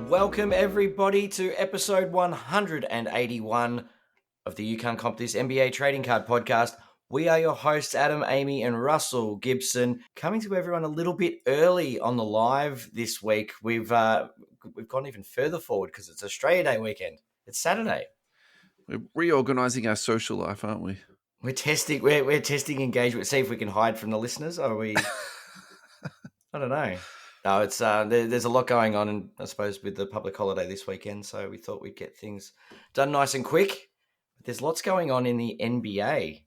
Welcome everybody to episode 181 of the You Can't Comp This NBA Trading Card Podcast. We are your hosts, Adam, Amy, and Russell Gibson, coming to everyone a little bit early on the live this week. We've gone even further forward because it's Australia Day weekend. It's Saturday. We're reorganizing our social life, aren't we? We're testing. We're testing engagement. See if we can hide from the listeners. Are we? I don't know. No, it's there's a lot going on, and I suppose with the public holiday this weekend, so we thought we'd get things done nice and quick. But there's lots going on in the NBA.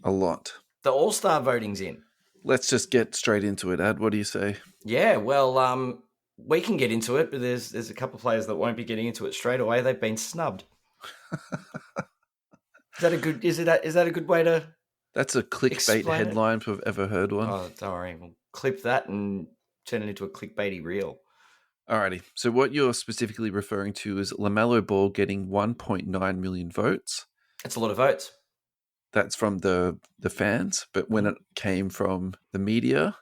A lot. The All-Star voting's in. Let's just get straight into it, Ad. What do you say? Yeah, well, we can get into it, but there's a couple of players that won't be getting into it straight away. They've been snubbed. Is that a good way to? That's a clickbait headline if I've ever heard one. Oh, don't worry. We'll clip that and turn it into a clickbaity reel. Alrighty. So what you're specifically referring to is LaMelo Ball getting 1.9 million votes. That's a lot of votes. That's from the fans, but when it came from the media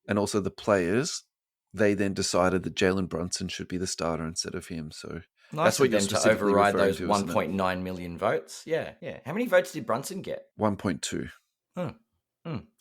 and also the players, they then decided that Jalen Brunson should be the starter instead of him. So nice that's what of you're them to specifically override referring those to, 1.9 million votes. Yeah. How many votes did Brunson get? 1.2.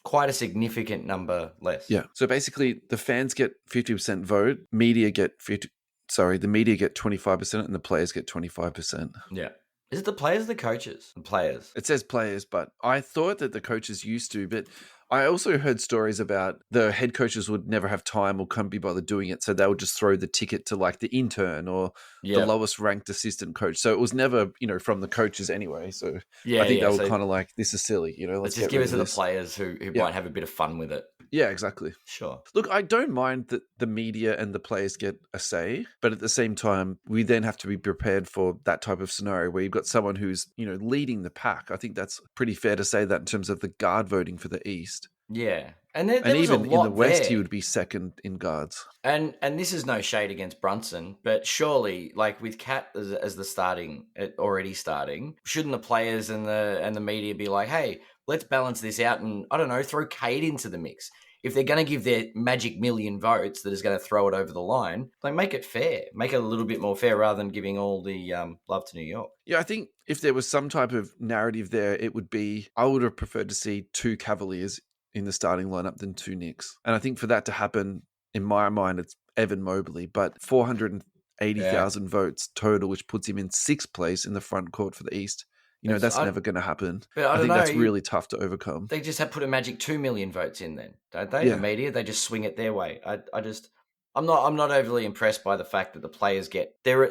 Quite a significant number less. Yeah. So basically, the fans get 50% vote. The media get 25%, and the players get 25%. Yeah. Is it the players or the coaches? The players. It says players, but I thought that the coaches used to, but I also heard stories about the head coaches would never have time or couldn't be bothered doing it, so they would just throw the ticket to like the intern or the lowest ranked assistant coach. So it was never, from the coaches anyway. So I think they were kind of like, this is silly, let's just give it to the players who might have a bit of fun with it. Yeah, exactly. Sure. Look, I don't mind that the media and the players get a say, but at the same time, we then have to be prepared for that type of scenario where you've got someone who's, leading the pack. I think that's pretty fair to say that in terms of the guard voting for the East. Yeah. And there was even a lot in the West, there. he would be second in guards. And this is no shade against Brunson, but surely, like with Cat as the already starting, shouldn't the players and the media be like, hey, let's balance this out and, I don't know, throw Cade into the mix? If they're going to give their magic million votes that is going to throw it over the line, like make it fair. Make it a little bit more fair rather than giving all the love to New York. Yeah, I think if there was some type of narrative there, it would be, I would have preferred to see 2 Cavaliers in the starting lineup than 2 Knicks. And I think for that to happen, in my mind, it's Evan Mobley, but 480,000 votes total, which puts him in 6th place in the front court for the East. That's never going to happen. But I think that's really tough to overcome. They just have put a magic 2 million votes in then, don't they? Yeah. The media, they just swing it their way. I'm not overly impressed by the fact that the players get there.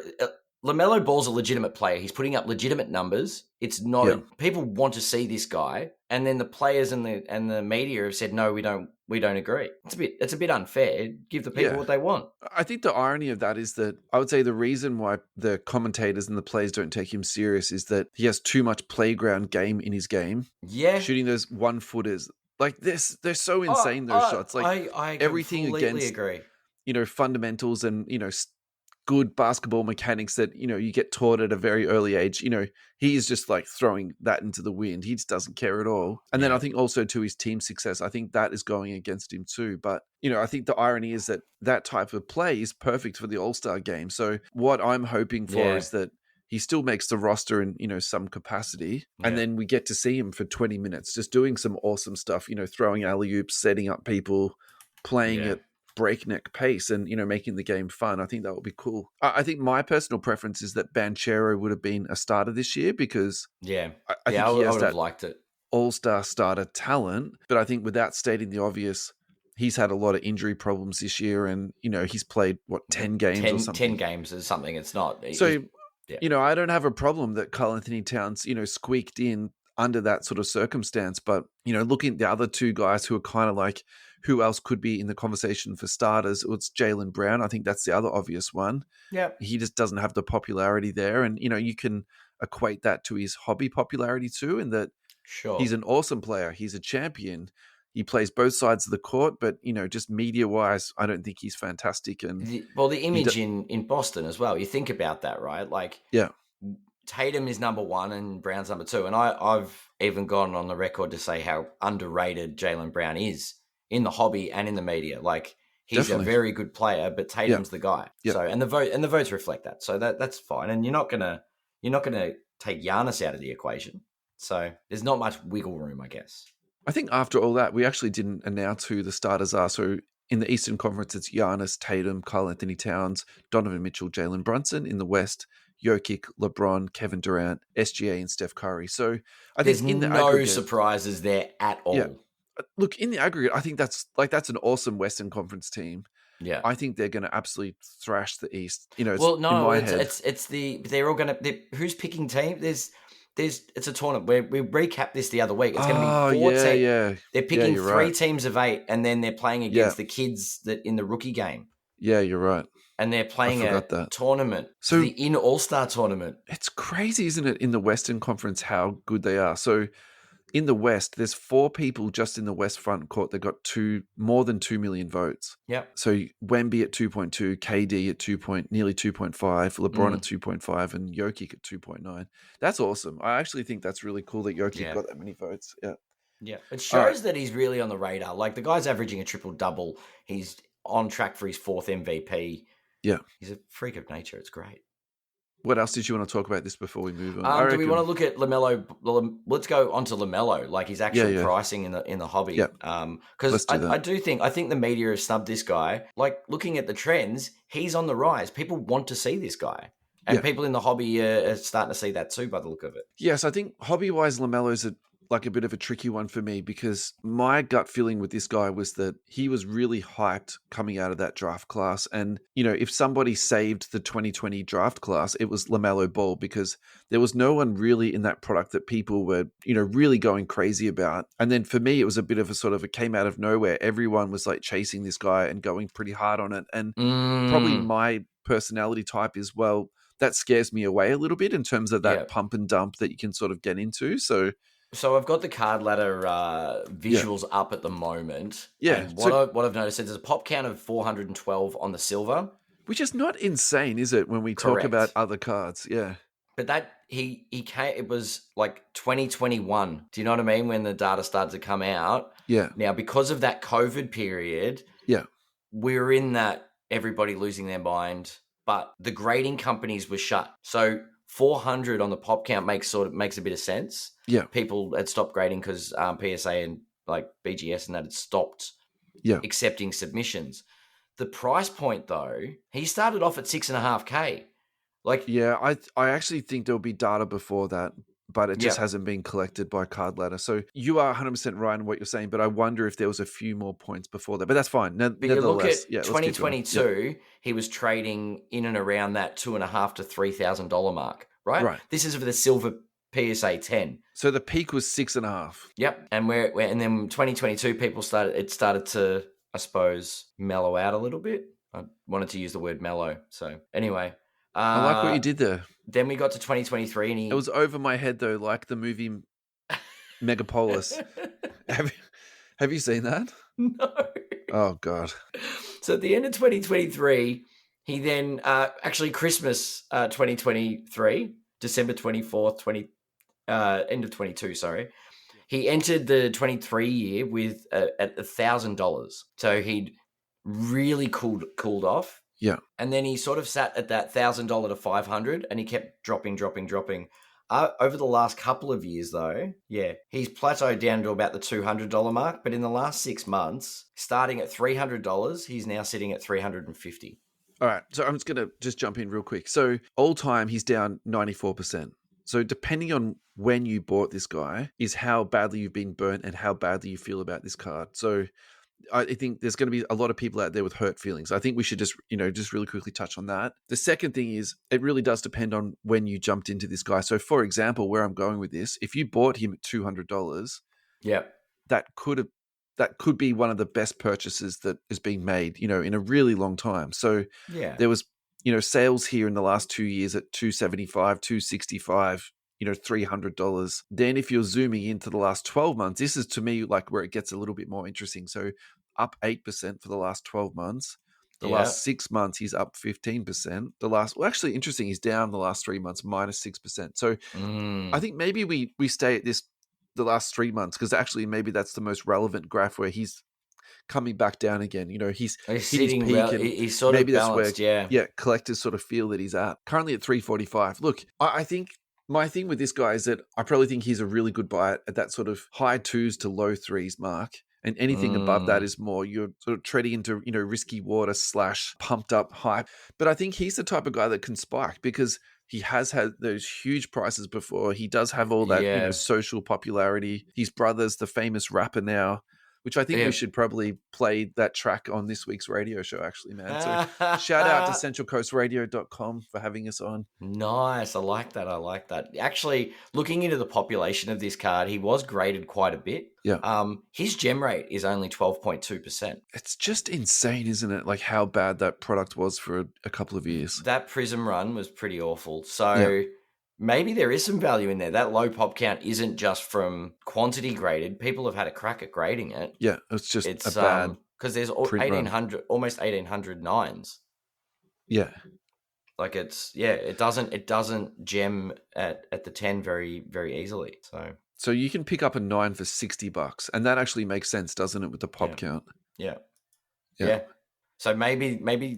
LaMelo Ball's a legitimate player. He's putting up legitimate numbers. It's not people want to see this guy, and then the players and the media have said no, we don't agree. It's a bit unfair. Give the people what they want. I think the irony of that is that I would say the reason why the commentators and the players don't take him serious is that he has too much playground game in his game. Yeah, shooting those 1-footers like this, they're so insane. Those shots, like I everything against agree. Fundamentals and good basketball mechanics that, you get taught at a very early age. He is just like throwing that into the wind. He just doesn't care at all. And then I think also to his team success, I think that is going against him too. But, I think the irony is that type of play is perfect for the All-Star game. So what I'm hoping for is that he still makes the roster in, some capacity. And then we get to see him for 20 minutes, just doing some awesome stuff, throwing alley-oops, setting up people, playing at breakneck pace and, making the game fun. I think that would be cool. I think my personal preference is that Banchero would have been a starter this year because I think he has would have liked it. All-star starter talent. But I think without stating the obvious, he's had a lot of injury problems this year and, he's played, 10 games or something? 10 games is something. It's not. So, I don't have a problem that Karl Anthony Towns, squeaked in under that sort of circumstance. But, looking at the other 2 guys who are kind of like, who else could be in the conversation for starters? It's Jalen Brown. I think that's the other obvious one. Yeah. He just doesn't have the popularity there. And, you can equate that to his hobby popularity too, in that he's an awesome player. He's a champion. He plays both sides of the court, but, just media-wise, I don't think he's fantastic. And the image in Boston as well. You think about that, right? Like, Tatum is number 1 and Brown's number 2. And I've even gone on the record to say how underrated Jalen Brown is in the hobby and in the media. Like, he's a very good player, but Tatum's the guy. Yeah. So and the votes reflect that. So that's fine. And you're not gonna take Giannis out of the equation. So there's not much wiggle room, I guess. I think after all that, we actually didn't announce who the starters are. So in the Eastern Conference, it's Giannis, Tatum, Karl Anthony Towns, Donovan Mitchell, Jalen Brunson. In the West, Jokic, LeBron, Kevin Durant, SGA, and Steph Curry. So I think in the aggregate, surprises there at all. Yeah. Look, in the aggregate, I think that's an awesome Western Conference team. Yeah, I think they're going to absolutely thrash the East. they're all going to. Who's picking team? It's a tournament. We recapped this the other week. It's going to be 4 teams. Yeah. They're picking 3 teams of 8, and then they're playing against the kids that in the rookie game. Yeah, you're right. And they're playing a tournament. So the in All-Star tournament. It's crazy, isn't it, in the Western Conference how good they are. So in the West, there's 4 people just in the West front court that got more than 2 million votes. Yeah. So Wemby at 2.2, KD at nearly 2.5, LeBron at 2.5, and Jokic at 2.9. That's awesome. I actually think that's really cool that Jokic got that many votes. Yeah. Yeah. It shows that he's really on the radar. Like the guy's averaging a triple-double. He's on track for his 4th MVP. Yeah. He's a freak of nature. It's great. What else did you want to talk about this before we move on? Do we want to look at LaMelo? Let's go on to LaMelo, like his actual pricing in the hobby. Because I think the media have snubbed this guy. Like looking at the trends, he's on the rise. People want to see this guy. And people in the hobby are starting to see that too by the look of it. Yes, I think hobby-wise, LaMelo's a bit of a tricky one for me because my gut feeling with this guy was that he was really hyped coming out of that draft class. And, if somebody saved the 2020 draft class, it was LaMelo Ball because there was no one really in that product that people were, really going crazy about. And then for me, it was a bit of it came out of nowhere. Everyone was like chasing this guy and going pretty hard on it. And probably my personality type is, well, that scares me away a little bit in terms of that pump and dump that you can sort of get into. So I've got the card ladder visuals up at the moment. Yeah. And what I've noticed is there's a pop count of 412 on the silver. Which is not insane, is it, when we talk about other cards? Yeah. But that he came, it was like 2021. Do you know what I mean? When the data started to come out. Yeah. Now, because of that COVID period, we're in that everybody losing their mind, but the grading companies were shut. So 400 on the pop count makes a bit of sense. Yeah. People had stopped grading because PSA and like BGS and that had stopped accepting submissions. The price point though, he started off at $6.5K. I actually think there'll be data before that, but it just hasn't been collected by Card Ladder. So you are 100% right in what you're saying, but I wonder if there was a few more points before that. But that's fine. But you look at 2022, he was trading in and around that $2,500 to $3,000 mark, right? Right. This is for the silver PSA 10. So the peak was 6.5. Yep. And and then 2022, it started to, I suppose, mellow out a little bit. I wanted to use the word mellow. So anyway. I like what you did there. Then we got to 2023 and it was over my head though, like the movie Megapolis. Have you seen that? No. Oh God. So at the end of 2023, he then actually Christmas 2023, December 24th, end of 22, sorry. He entered the 23 year with at $1,000. So he'd really cooled off. Yeah. And then he sort of sat at that $1,000 to $500 and he kept dropping. Over the last couple of years though, he's plateaued down to about the $200 mark. But in the last 6 months, starting at $300, he's now sitting at $350. All right. So I'm just going to jump in real quick. So all time he's down 94%. So depending on when you bought this guy is how badly you've been burnt and how badly you feel about this card. So I think there's going to be a lot of people out there with hurt feelings. I think we should just really quickly touch on that. The second thing is it really does depend on when you jumped into this guy. So for example, where I'm going with this, if you bought him at $200, that could be one of the best purchases that is being made, in a really long time. So there was, sales here in the last 2 years at $275, $265, $300. Then if you're zooming into the last 12 months, this is to me like where it gets a little bit more interesting. So up 8% for the last 12 months. The last 6 months, he's up 15%. Actually interesting, he's down the last 3 months, minus 6%. So I think maybe we stay at this the last 3 months because actually maybe that's the most relevant graph where he's coming back down again. He's He's hit his sitting peak, and he's sort of maybe that's where, balanced, yeah. collectors sort of feel that he's at. Currently at 345. Look, I think my thing with this guy is that I probably think he's a really good buy at that sort of high 2s to low 3s mark. And anything above that is more, you're sort of treading into, risky water / pumped up hype. But I think he's the type of guy that can spike because he has had those huge prices before. He does have all that, Yeah. social popularity. His brother's the famous rapper now, which I think we should probably play that track on this week's radio show, actually, man. So shout out to centralcoastradio.com for having us on. Nice. I like that. Actually, looking into the population of this card, he was graded quite a bit. Yeah. His gem rate is only 12.2%. It's just insane, isn't it? Like how bad that product was for a couple of years. That Prism run was pretty awful. So maybe there is some value in there. That low pop count isn't just from quantity graded. People have had a crack at grading it. Yeah, it's a bad because there's 1,800, almost 1,800 nines. Yeah. Like it doesn't gem at the 10 very, very easily. So you can pick up a 9 for $60, and that actually makes sense, doesn't it, with the pop count? Yeah. So maybe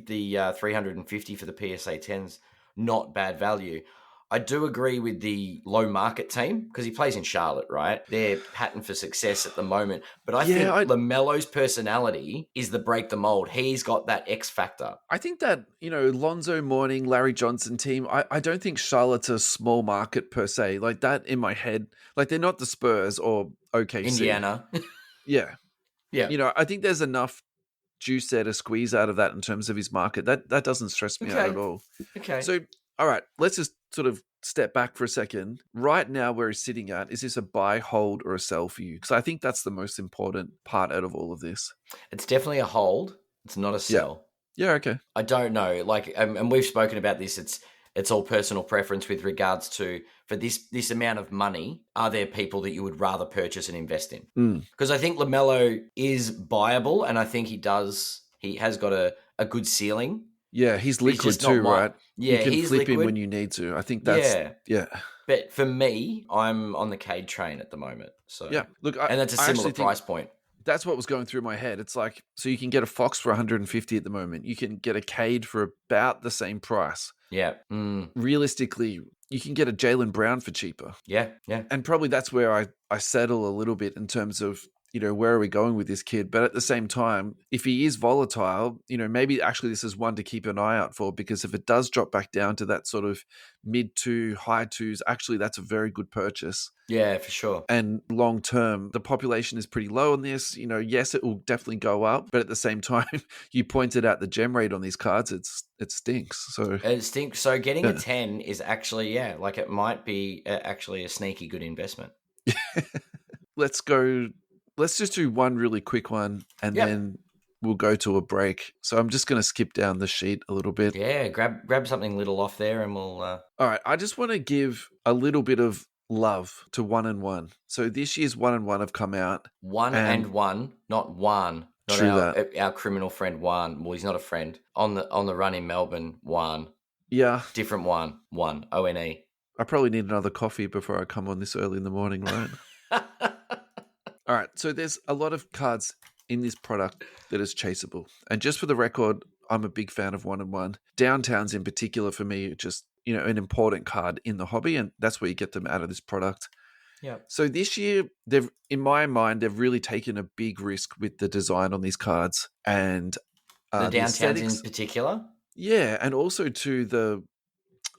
the 350 for the PSA 10's not bad value. I do agree with the low market team because he plays in Charlotte, right? They're patterned for success at the moment. But I think LaMelo's personality is the break the mold. He's got that X factor. I think that, Lonzo Mourning, Larry Johnson team, I don't think Charlotte's a small market per se. Like that in my head, like they're not the Spurs or OKC. Indiana. Yeah. Yeah. I think there's enough juice there to squeeze out of that in terms of his market. That doesn't stress me out at all. Okay. So, all right, let's just sort of step back for a second. Right now, where he's sitting at, is this a buy, hold, or a sell for you? Because I think that's the most important part out of all of this. It's definitely a hold. It's not a sell. Yeah, okay. I don't know. Like, and we've spoken about this. It's all personal preference with regards to, for this amount of money, are there people that you would rather purchase and invest in? Because I think LaMelo is buyable, and I think he has got a good ceiling. Yeah, he's liquid too, right? Yeah, you can he's flip liquid. him when you need to. I think that's yeah. But for me, I'm on the Cade train at the moment. So yeah, look, and that's a similar price point. That's what was going through my head. It's like, so you can get a Fox for 150 at the moment. You can get a Cade for about the same price. Yeah. Realistically, you can get a Jalen Brown for cheaper. Yeah. And probably that's where I settle a little bit in terms of, where are we going with this kid? But at the same time, if he is volatile, maybe actually this is one to keep an eye out for, because if it does drop back down to that sort of mid to high 2s, actually that's a very good purchase. Yeah, for sure. And long term, the population is pretty low on this. Yes, it will definitely go up, but at the same time, you pointed out the gem rate on these cards. It stinks. So it stinks. So getting a 10 is actually, like it might be actually a sneaky good investment. Let's just do one really quick one, and then we'll go to a break. So I'm just going to skip down the sheet a little bit. Yeah, grab something little off there, and we'll. All right, I just want to give a little bit of love to 1 and 1. So this year's 1 and 1 have come out. 1 and 1, not Juan. Not our criminal friend Juan. Well, he's not a friend. On the run in Melbourne, Juan. Yeah. Different Juan. One. ONE. I probably need another coffee before I come on this early in the morning, right? All right, so there's a lot of cards in this product that is chaseable. And just for the record, I'm a big fan of 1 and 1. Downtowns in particular for me are just, an important card in the hobby, and that's where you get them out of this product. Yeah. So this year, in my mind, they've really taken a big risk with the design on these cards. And the Downtowns in particular? Yeah, and also to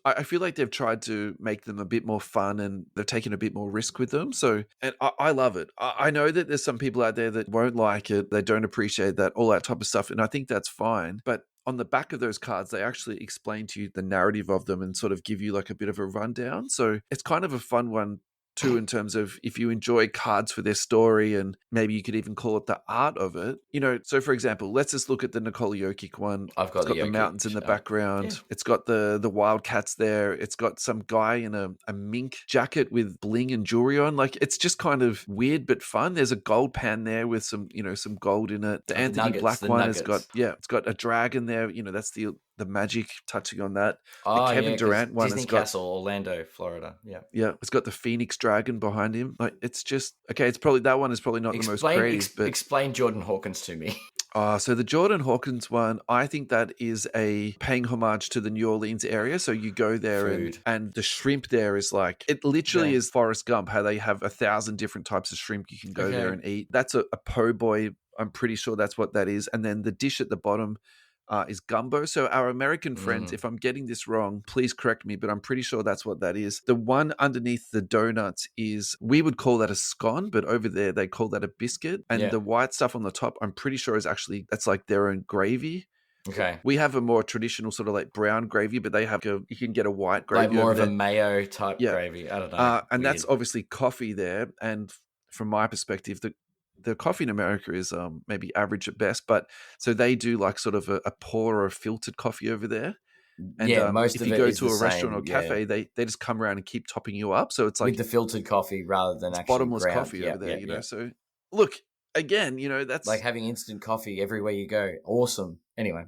I feel like they've tried to make them a bit more fun, and they've taken a bit more risk with them. So, and I love it. I know that there's some people out there that won't like it. They don't appreciate that, all that type of stuff. And I think that's fine. But on the back of those cards, they actually explain to you the narrative of them and sort of give you like a bit of a rundown. So it's kind of a fun one too, in terms of if you enjoy cards for their story, and maybe you could even call it the art of it. So for example, let's just look at the Nikola Jokic one. It's got the mountains in the background. Yeah. It's got the Wildcats there. It's got some guy in a mink jacket with bling and jewelry on. Like, it's just kind of weird but fun. There's a gold pan there with some, some gold in it. The Anthony Black one has got, it's got a dragon there. That's the the Magic, touching on that. The Oh, Kevin yeah, because Durant one Disney has got Castle, Orlando, Florida. Yeah. it's got the Phoenix Dragon behind him. Like, it's just okay. It's probably that one is probably not the most creative, but explain Jordan Hawkins to me. so the Jordan Hawkins one, I think that is a paying homage to the New Orleans area. So you go there and the shrimp there is like, it literally is Forrest Gump, how they have 1,000 different types of shrimp you can go there and eat. That's a po' boy. I'm pretty sure that's what that is. And then the dish at the bottom is gumbo. So our American friends, if I'm getting this wrong, please correct me, but I'm pretty sure that's what that is. The one underneath the donuts is, we would call that a scone, but over there they call that a biscuit. And the white stuff on the top, I'm pretty sure is actually, that's like their own gravy. Okay. We have a more traditional sort of like brown gravy, but they have you can get a white gravy. Like more of a mayo type gravy. I don't know. And that's obviously coffee there. And from my perspective, the coffee in America is maybe average at best, but so they do like sort of a pour or a filtered coffee over there. And most if of you it go is to a the restaurant same, or cafe, they just come around and keep topping you up. So it's like with the filtered coffee rather than actually bottomless ground coffee over there, you know. So look, again, you know, that's like having instant coffee everywhere you go. Awesome. Anyway.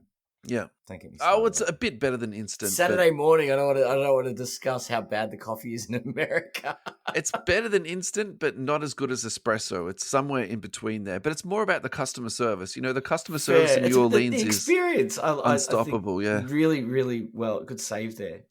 Yeah. Don't get me started. Oh, it's a bit better than instant. Saturday morning, I don't want to discuss how bad the coffee is in America. It's better than instant, but not as good as espresso. It's somewhere in between there. But it's more about the customer service. You know, the customer service in New Orleans the experience. is unstoppable. I think really, really well. Good save there.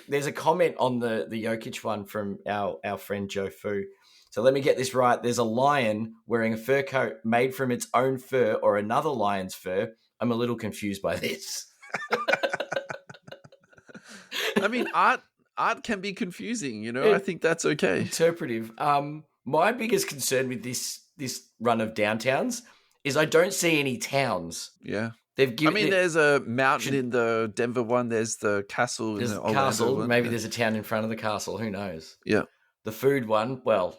There's a comment on the Jokic one from our friend Joe Fu. So let me get this right. There's a lion wearing a fur coat made from its own fur or another lion's fur. I'm a little confused by this. I mean, art can be confusing, you know. I think that's okay. Interpretive. My biggest concern with this run of downtowns is I don't see any towns. Yeah. There's a mountain in the Denver one. There's the castle in the Orlando castle. one. Maybe there's a town in front of the castle. Who knows? Yeah. The food one, well,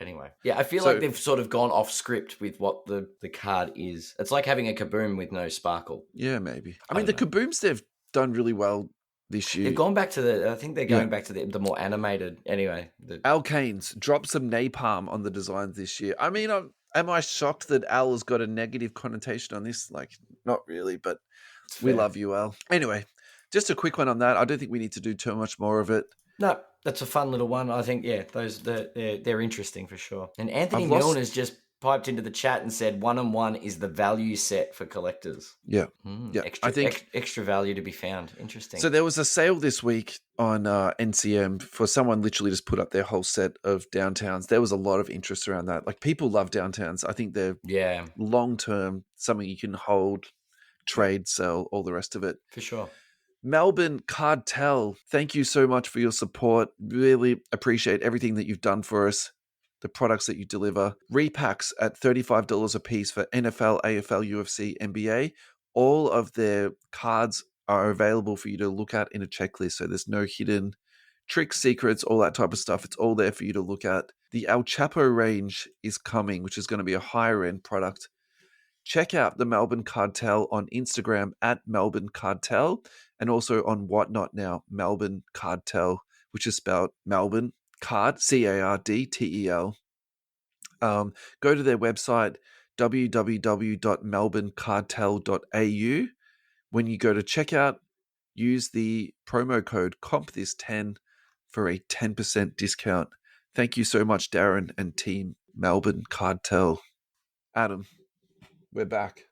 anyway. Yeah, I feel like they've sort of gone off script with what the card is. It's like having a kaboom with no sparkle. Yeah, maybe. I mean, the kabooms, they've done really well this year. They've gone back to I think they're going back to the more animated, anyway. Al Kane's dropped some napalm on the designs this year. I mean, am I shocked that Al has got a negative connotation on this? Like, not really, but we love you, Al. Anyway, just a quick one on that. I don't think we need to do too much more of it. No, that's a fun little one. I think, they're interesting for sure. And Anthony Milner's just piped into the chat and said 1-on-1 is the value set for collectors. Yeah. I think extra value to be found. Interesting. So there was a sale this week on NCM for someone literally just put up their whole set of downtowns. There was a lot of interest around that. Like, people love downtowns. I think they're long-term, something you can hold, trade, sell, all the rest of it. For sure. Melbourne Cartel, thank you so much for your support. Really appreciate everything that you've done for us, the products that you deliver. Repacks at $35 a piece for NFL, AFL, UFC, NBA. All of their cards are available for you to look at in a checklist, so there's no hidden tricks, secrets, all that type of stuff. It's all there for you to look at. The El Chapo range is coming, which is going to be a higher-end product. Check out the Melbourne Cartel on Instagram at Melbourne Cartel, and also on Whatnot now, Melbourne Cartel, which is spelled Melbourne Card, CARDTEL. Go to their website, www.melbournecartel.au. When you go to checkout, use the promo code COMPTHIS10 for a 10% discount. Thank you so much, Darren and team Melbourne Cartel. Adam, we're back.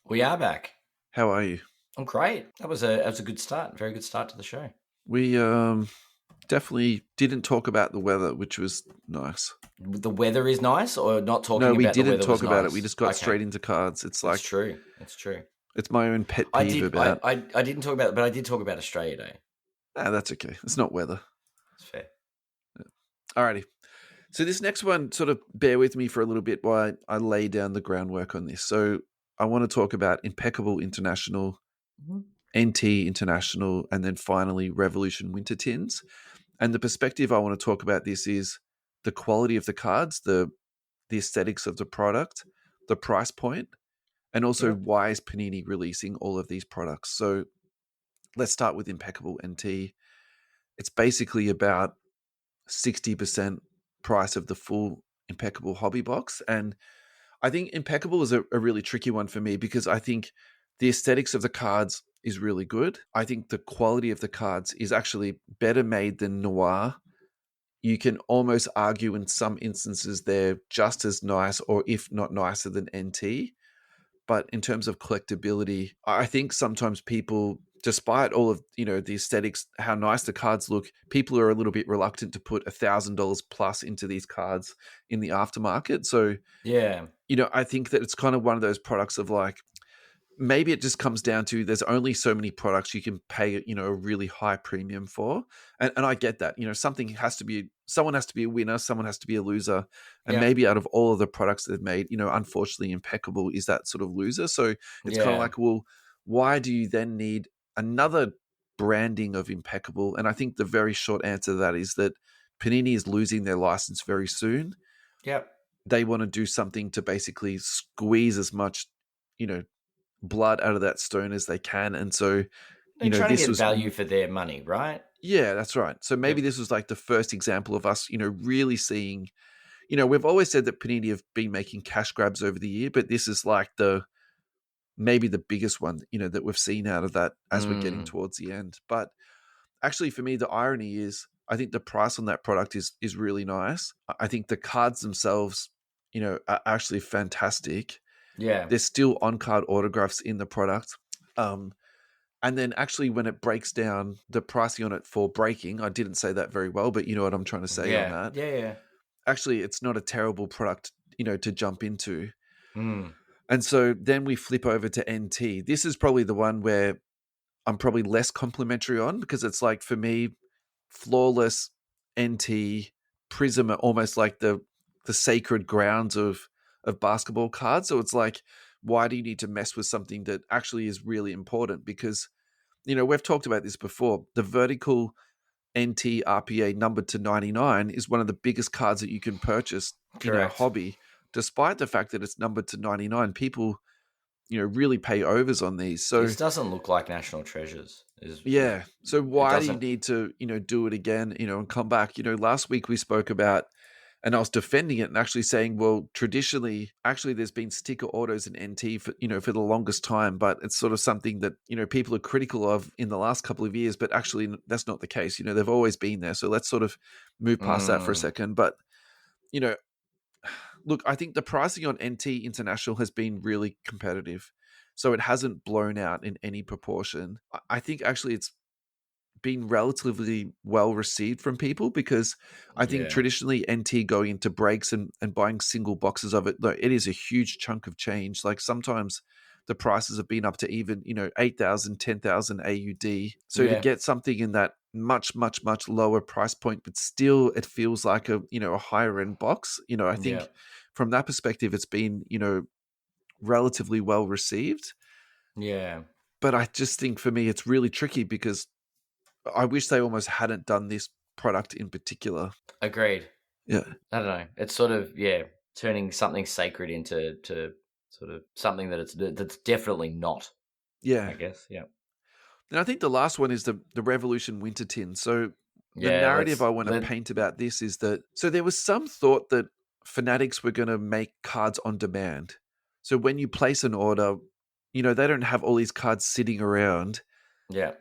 We are back. How are you? I'm great. That was a good start. Very good start to the show. We definitely didn't talk about the weather, which was nice. The weather is nice, or not talking about the weather? No, we didn't talk about nice? it. We just got straight into cards. It's like... It's true. It's true. It's my own pet peeve about... I didn't talk about it, but I did talk about Australia Day. That's okay. It's not weather. It's fair. Yeah. Alrighty. So this next one, sort of bear with me for a little bit while I lay down the groundwork on this. So I want to talk about Impeccable International, NT International, and then finally Revolution Winter Tins. And the perspective I want to talk about this is the quality of the cards, the aesthetics of the product, the price point, and also why is Panini releasing all of these products. So let's start with Impeccable NT. It's basically about 60% price of the full Impeccable hobby box. And I think Impeccable is a really tricky one for me, because I think The aesthetics of the cards is really good. I think the quality of the cards is actually better made than Noir. You can almost argue in some instances they're just as nice, or if not nicer than NT. But in terms of collectability, I think sometimes people, despite all of the aesthetics, how nice the cards look, people are a little bit reluctant to put $1,000 plus into these cards in the aftermarket. So Yeah. I think that it's kind of one of those products of like, maybe it just comes down to there's only so many products you can pay, a really high premium for. And I get that, someone has to be a winner, someone has to be a loser. And Yeah. maybe out of all of the products they've made, unfortunately Impeccable is that sort of loser. So it's kind of like, well, why do you then need another branding of Impeccable? And I think the very short answer to that is that Panini is losing their license very soon. Yep. They want to do something to basically squeeze as much, blood out of that stone as they can. And so, They're trying to this get was, value for their money, right? yeah, that's right. So maybe this was like the first example of us, really seeing, we've always said that Panini have been making cash grabs over the year, but this is like maybe the biggest one, that we've seen out of that as we're getting towards the end. But actually for me, the irony is I think the price on that product is really nice. I think the cards themselves, are actually fantastic. Yeah. There's still on-card autographs in the product. And then actually when it breaks down the pricing on it for breaking, I didn't say that very well, but you know what I'm trying to say on that. Yeah. Actually, it's not a terrible product, to jump into. Mm. And so then we flip over to NT. This is probably the one where I'm probably less complimentary on, because it's like, for me, Flawless, NT, Prism are almost like the sacred grounds of basketball cards. So it's like, why do you need to mess with something that actually is really important? Because, we've talked about this before. The vertical NT RPA numbered to 99 is one of the biggest cards that you can purchase in our hobby. Despite the fact that it's numbered to 99, people, really pay overs on these. So this doesn't look like National Treasures. So why do you need to, do it again, and come back? Last week we spoke about, and I was defending it and actually saying, well, traditionally, actually, there's been sticker autos in NT for, for the longest time, but it's sort of something that, people are critical of in the last couple of years, but actually that's not the case. They've always been there. So let's sort of move past that for a second. But, look, I think the pricing on NT International has been really competitive. So it hasn't blown out in any proportion. I think actually it's been relatively well received from people, because I think traditionally NT going into breaks and buying single boxes of it, it is a huge chunk of change. Like sometimes the prices have been up to even, 8,000, 10,000 AUD. So to get something in that much, much, much lower price point, but still it feels like a higher end box, I think from that perspective, it's been, relatively well received. Yeah. But I just think for me, it's really tricky, because I wish they almost hadn't done this product in particular. Agreed. Yeah. I don't know. It's sort of, turning something sacred into sort of something that's definitely not. Yeah. I guess. Yeah. And I think the last one is the Revolution Winter Tin. So the narrative I want to paint about this is that, so there was some thought that Fanatics were going to make cards on demand. So when you place an order, they don't have all these cards sitting around. Yeah.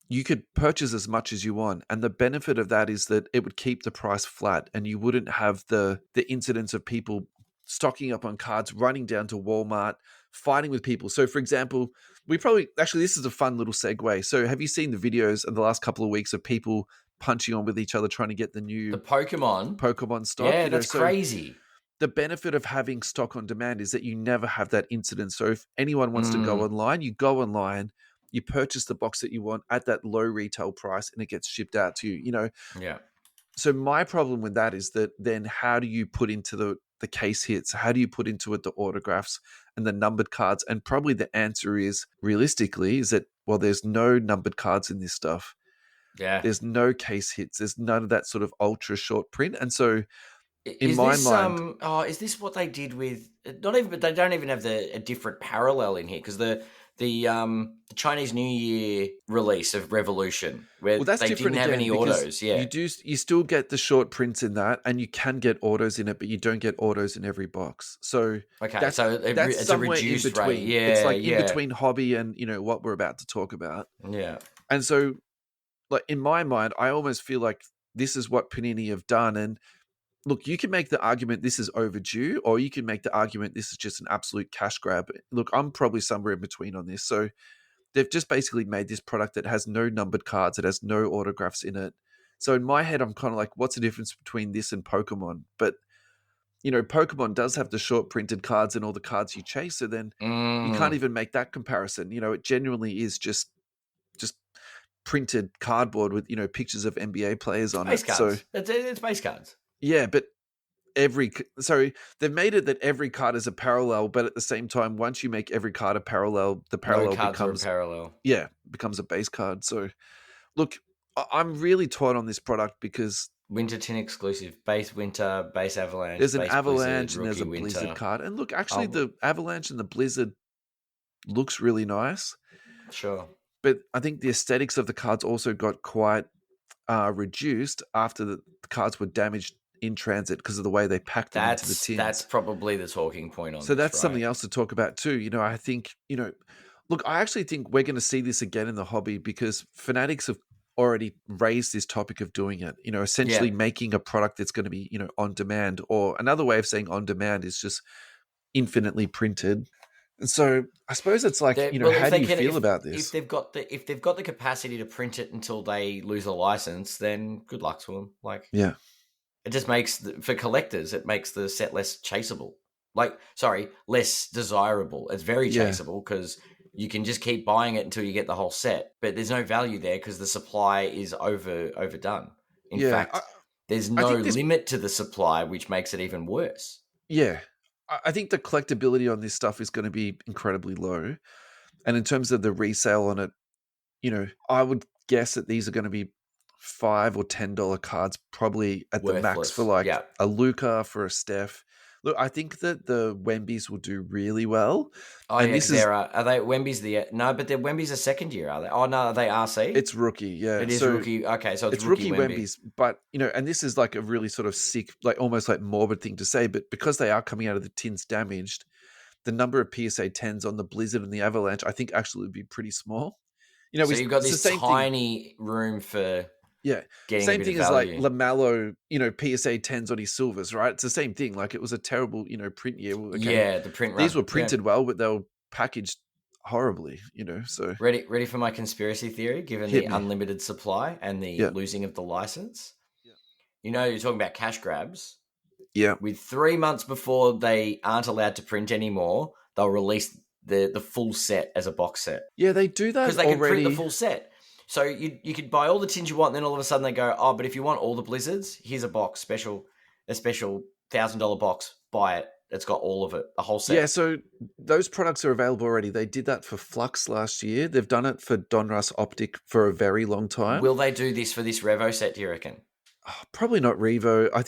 You could purchase as much as you want. And the benefit of that is that it would keep the price flat, and you wouldn't have the incidence of people stocking up on cards, running down to Walmart, fighting with people. So for example, this is a fun little segue. So have you seen the videos in the last couple of weeks of people punching on with each other, trying to get the Pokemon stock? Yeah, that's crazy. The benefit of having stock on demand is that you never have that incident. So if anyone wants to go online, you go online, you purchase the box that you want at that low retail price, and it gets shipped out to you, Yeah. So my problem with that is that then how do you put into the case hits? How do you put into it the autographs and the numbered cards? And probably the answer is, realistically, is that, well, there's no numbered cards in this stuff. Yeah. There's no case hits. There's none of that sort of ultra short print. And so in my mind, is this what they did with? Not even, but they don't even have a different parallel in here, because the the Chinese New Year release of Revolution, where that's they different didn't have again any because autos. Yeah, you still get the short prints in that, and you can get autos in it, but you don't get autos in every box. So okay, that's so that's it's a somewhere in reduced rate. between. It's Yeah, like in yeah, between hobby and what we're about to talk about. yeah. And so, like in my mind, I almost feel like this is what Panini have done. And look, you can make the argument this is overdue, or you can make the argument this is just an absolute cash grab. Look, I'm probably somewhere in between on this. So they've just basically made this product that has no numbered cards, it has no autographs in it. So in my head, I'm kind of like, what's the difference between this and Pokemon? But Pokemon does have the short printed cards and all the cards you chase. So then you can't even make that comparison. It genuinely is just printed cardboard with pictures of NBA players on Base it. So cards. It's base cards. yeah, but they've made it that every card is a parallel, but at the same time, once you make every card a parallel, the parallel No cards are a becomes parallel. becomes a base card. So look, I'm really torn on this product because Winter tin exclusive, base winter, base avalanche. there's an base avalanche blizzard, and there's a rookie blizzard winter. card. And look, actually, the avalanche and the blizzard looks really nice. Sure. But I think the aesthetics of the cards also got quite reduced after the cards were damaged in transit because of the way they packed them into the tins. That's probably the talking point on so this, that's right? something else to talk about too. I think, look, I actually think we're going to see this again in the hobby because Fanatics have already raised this topic of doing it, essentially making a product that's going to be, on demand, or another way of saying on demand is just infinitely printed. And so I suppose it's like, how do you feel about this? If they've got the capacity to print it until they lose a license, then good luck to them. Like, yeah, it just makes for collectors, it makes the set less chaseable. Less desirable. It's very chaseable because you can just keep buying it until you get the whole set, but there's no value there because the supply is overdone. In fact, there's no limit to the supply, which makes it even worse. Yeah. I think the collectability on this stuff is going to be incredibly low. And in terms of the resale on it, I would guess that these are going to be $5 or $10 cards, probably at the max for a Luka, for a Steph. Look, I think that the Wembies will do really well. Oh, and are they Wembies? No, but Wembies are second year, are they? Oh no, are they RC? It's rookie, yeah. It is rookie. Okay, so it's rookie Wembies. But and this is like a really sort of sick, like almost like morbid thing to say, but because they are coming out of the tins damaged, the number of PSA 10s on the Blizzard and the Avalanche, I think actually would be pretty small. So you've got this tiny room for same thing as like LaMelo, PSA 10s on his silvers, right? It's the same thing. Like it was a terrible, print year. Okay. The print run. These were printed well, but they were packaged horribly, so. Ready for my conspiracy theory, given the unlimited supply and the losing of the license? Yeah. You're talking about cash grabs. Yeah. With 3 months before they aren't allowed to print anymore, they'll release the full set as a box set. Yeah, they do that because they can print the full set. So you could buy all the tins you want, and then all of a sudden they go, oh, but if you want all the Blizzards, here's a box, a special $1,000 box. Buy it. It's got all of it, the whole set. Yeah, so those products are available already. They did that for Flux last year. They've done it for Donruss Optic for a very long time. Will they do this for this Revo set, do you reckon? Oh, probably not Revo. I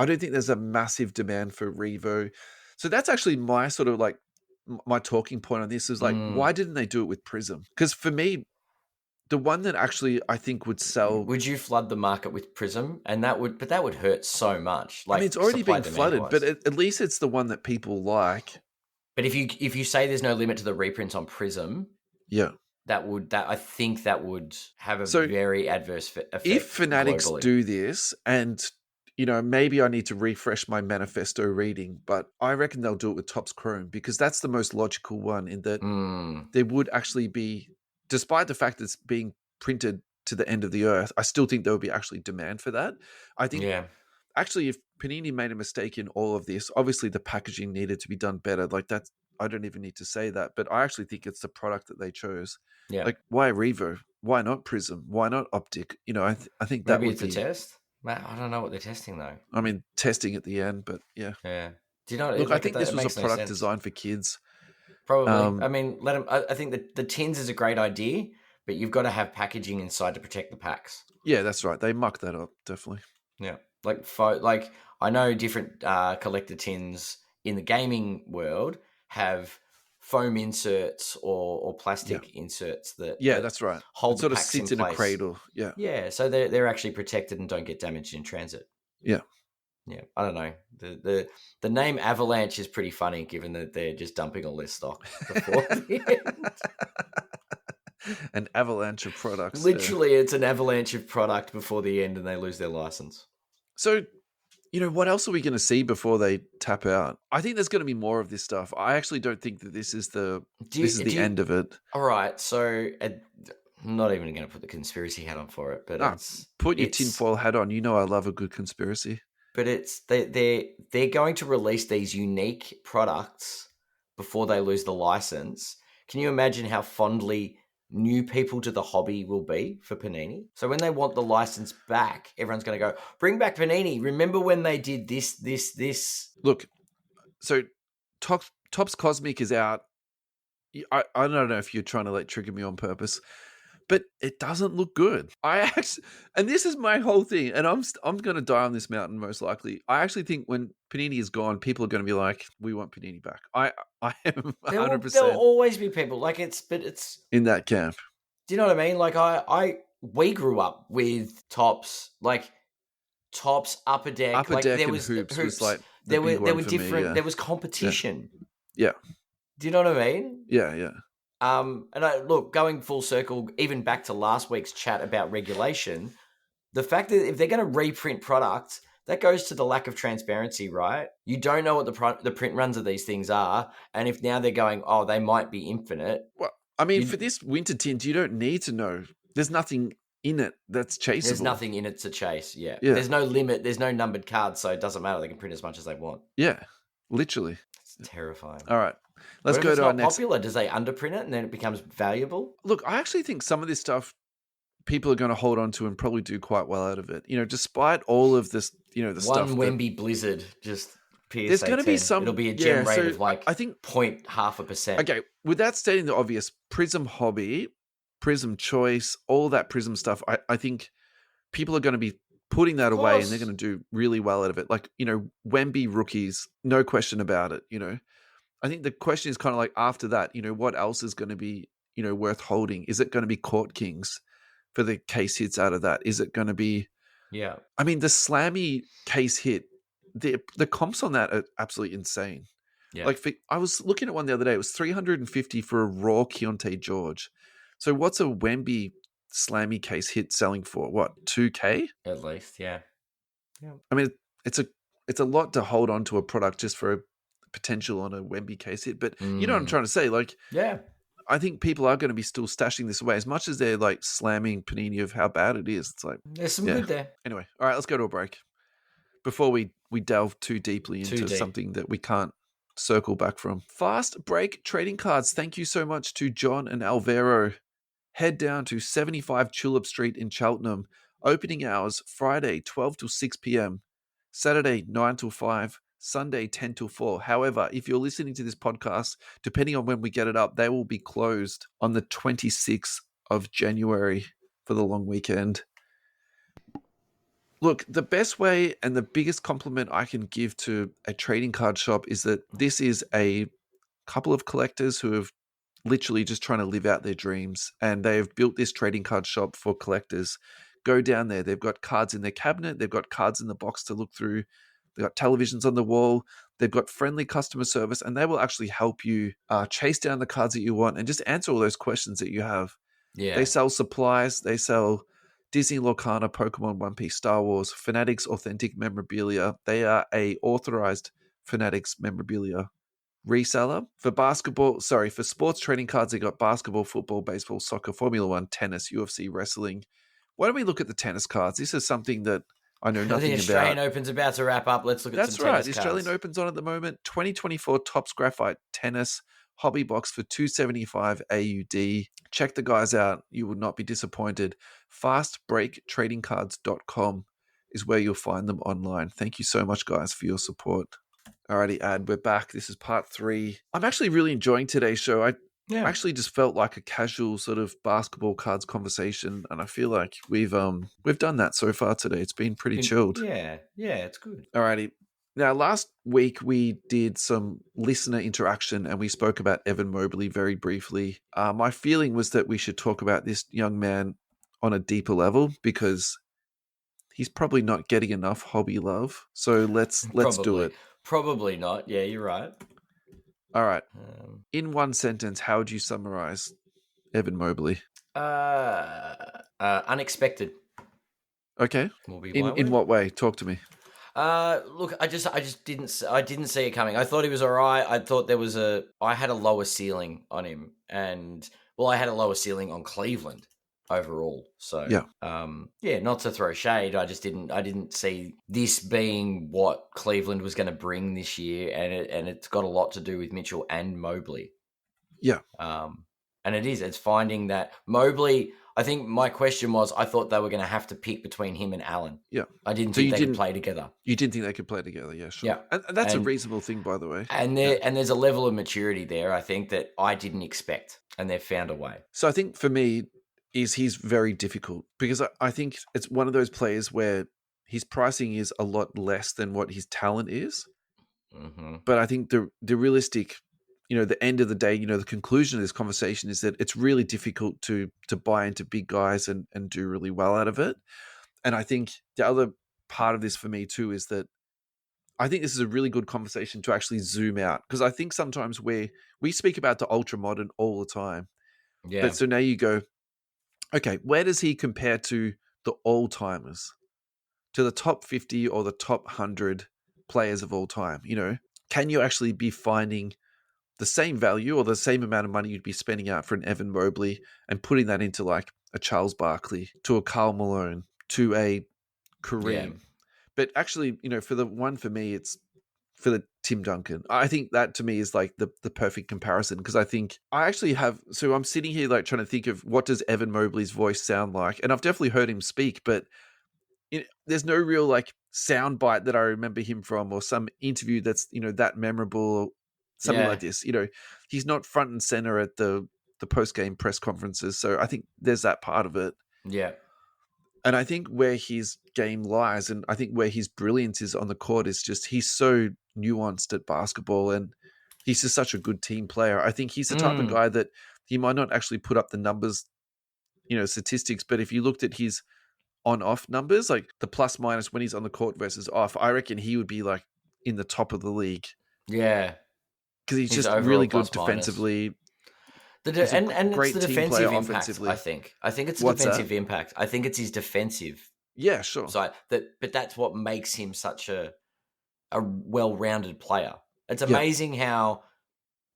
don't think there's a massive demand for Revo. So that's actually my sort of like my talking point on this is like, why didn't they do it with Prism? Because for me, the one that actually I think would sell. Would you flood the market with Prism? And that would hurt so much. Like, it's already been flooded, but at least it's the one that people like. But if you say there's no limit to the reprints on Prism, I think that would have a very adverse effect. If Fanatics globally. do this, and maybe I need to refresh my manifesto reading, but I reckon they'll do it with Topps Chrome because that's the most logical one. In that there would actually be. Despite the fact that it's being printed to the end of the earth, I still think there would be actually demand for that. I think actually if Panini made a mistake in all of this, obviously the packaging needed to be done better. Like that, I don't even need to say that, but I actually think it's the product that they chose. Yeah. Like why Revo? Why not Prism? Why not Optic? I think that maybe would it's a test. I don't know what they're testing though. I mean, testing at the end, but yeah. Yeah. Do you know? Look, I think this was a product designed for kids. Probably. I mean, let them. I think that the tins is a great idea, but you've got to have packaging inside to protect the packs. Yeah, that's right. They mucked that up, definitely. Yeah, like I know different collector tins in the gaming world have foam inserts or plastic inserts that that's right. hold it the sort of packs sits in in a place. cradle. Yeah, so they're actually protected and don't get damaged in transit. Yeah. I don't know. The name Avalanche is pretty funny, given that they're just dumping all their stock before the end. An avalanche of products. Literally, it's an avalanche of product before the end, and they lose their license. So, what else are we going to see before they tap out? I think there's going to be more of this stuff. I actually don't think that this is the end of it. All right, so I'm not even going to put the conspiracy hat on for it, but put your tinfoil hat on. You know I love a good conspiracy. But they're going to release these unique products before they lose the license. Can you imagine how fondly new people to the hobby will be for Panini? So when they want the license back, everyone's going to go, bring back Panini. Remember when they did this? Look, so Topps Cosmic is out. I don't know if you're trying to trigger me on purpose, but it doesn't look good. And this is my whole thing, and I'm going to die on this mountain most likely. I actually think when Panini is gone, people are going to be like, "We want Panini back." I am 100%. There'll always be people it's in that camp. Do you know what I mean? We grew up with Topps, Topps, Upper Deck. There was hoops. There were different. There was competition. Yeah. Do you know what I mean? Yeah. And look, going full circle, even back to last week's chat about regulation, the fact that if they're going to reprint products, that goes to the lack of transparency, right? You don't know what the print runs of these things are, and if now they're going, oh, they might be infinite. Well, I mean, for this winter tint, you don't need to know. There's nothing in it that's chaseable. There's nothing in it to chase. Yeah. There's no limit. There's no numbered cards, so it doesn't matter. They can print as much as they want. Yeah, literally. It's terrifying. All right. Let's go to our next. Popular? Does they underprint it and then it becomes valuable? Look, I actually think some of this stuff people are going to hold on to and probably do quite well out of it. Despite all of this, the stuff. One Wemby Blizzard, just PSA there's going to be some. It'll be a gem rate of I think 0.5%. Okay, without stating the obvious, Prism Hobby, Prism Choice, all that Prism stuff. I think people are going to be putting that away and they're going to do really well out of it. Wemby rookies, no question about it. I think the question is kind of after that, what else is going to be, worth holding? Is it going to be Court Kings for the case hits out of that? Is it going to be? Yeah. I mean, the Slammy case hit, the comps on that are absolutely insane. Yeah. I was looking at one the other day. It was $350 for a raw Keontae George. So what's a Wemby Slammy case hit selling for? What, $2,000 at least? Yeah. I mean, it's a lot to hold on to a product just for a potential on a Wemby case hit, but you know what I'm trying to say? Yeah, I think people are going to be still stashing this away as much as they're slamming Panini of how bad it is. It's there's some good there. Anyway, all right, let's go to a break before we delve too deeply into something that we can't circle back from. Fast break trading cards. Thank you so much to John and Alvaro. Head down to 75 Tulip Street in Cheltenham. Opening hours Friday 12 till 6 p.m. Saturday 9 till 5. Sunday 10 till 4. However, if you're listening to this podcast, depending on when we get it up, they will be closed on the 26th of January for the long weekend. Look, the best way and the biggest compliment I can give to a trading card shop is that this is a couple of collectors who have literally just trying to live out their dreams, and they have built this trading card shop for collectors. Go down there. They've got cards in their cabinet. They've got cards in the box to look through. They've got televisions on the wall. They've got friendly customer service, and they will actually help you chase down the cards that you want and just answer all those questions that you have. Yeah. They sell supplies. They sell Disney, Lorcana, Pokemon, One Piece, Star Wars, Fanatics Authentic Memorabilia. They are a authorized Fanatics memorabilia reseller. For sports trading cards, they got basketball, football, baseball, soccer, Formula One, tennis, UFC, wrestling. Why don't we look at the tennis cards? This is something that I know nothing about. The Australian Open's about to wrap up. Let's look at some tennis cards. That's right. The Australian Open's on at the moment. 2024 Topps Graphite Tennis Hobby Box for $275 AUD. Check the guys out. You will not be disappointed. Fastbreaktradingcards.com is where you'll find them online. Thank you so much, guys, for your support. Alrighty, Ad, we're back. This is part 3. I'm actually really enjoying today's show. I actually just felt like a casual sort of basketball cards conversation, and I feel like we've done that so far today. It's been pretty chilled. Yeah, it's good. Alrighty, Now, last week we did some listener interaction and we spoke about Evan Mobley very briefly. My feeling was that we should talk about this young man on a deeper level because he's probably not getting enough hobby love. So let's do it. Probably not. Yeah, you're right. All right. In one sentence, how would you summarize Evan Mobley? Unexpected. Okay. Will be in what way? Talk to me. Look, I just didn't see it coming. I thought he was all right. I thought I had a lower ceiling on him, and I had a lower ceiling on Cleveland overall. So yeah, not to throw shade. I didn't see this being what Cleveland was going to bring this year, and it's got a lot to do with Mitchell and Mobley. Yeah. And it's finding that Mobley. I think my question was, I thought they were going to have to pick between him and Allen. Yeah. I didn't think they could play together. You didn't think they could play together, yeah, sure. Yeah. And that's a reasonable thing, by the way. And there's a level of maturity there, I think, that I didn't expect, and they've found a way. So I think for me, he's very difficult because I think it's one of those players where his pricing is a lot less than what his talent is. Mm-hmm. But I think the realistic, the end of the day, the conclusion of this conversation is that it's really difficult to buy into big guys and do really well out of it. And I think the other part of this for me too is that I think this is a really good conversation to actually zoom out, because I think sometimes we speak about the ultra modern all the time. Yeah. But so now you go, okay, where does he compare to the all timers, to the top 50 or the top 100 players of all time? Can you actually be finding the same value or the same amount of money you'd be spending out for an Evan Mobley and putting that into like a Charles Barkley, to a Karl Malone, to a Kareem? Yeah. But actually, for me, it's for the Tim Duncan. I think that to me is like the perfect comparison, because I think I actually so I'm sitting here like trying to think of what does Evan Mobley's voice sound like, and I've definitely heard him speak, but there's no real like sound bite that I remember him from, or some interview that's that memorable, or something like this. He's not front and center at the post-game press conferences, so I think there's that part of it. Yeah. And I think where his game lies, and I think where his brilliance is on the court, is just he's so nuanced at basketball, and he's just such a good team player. I think he's the type of guy that he might not actually put up the numbers, statistics, but if you looked at his on-off numbers, like the plus minus when he's on the court versus off, I reckon he would be like in the top of the league. Yeah. Because he's just really good defensively. And it's the defensive impact, I think. I think it's the defensive impact. I think it's his defensive. Yeah, sure. Side. But that's what makes him such a well-rounded player. It's amazing how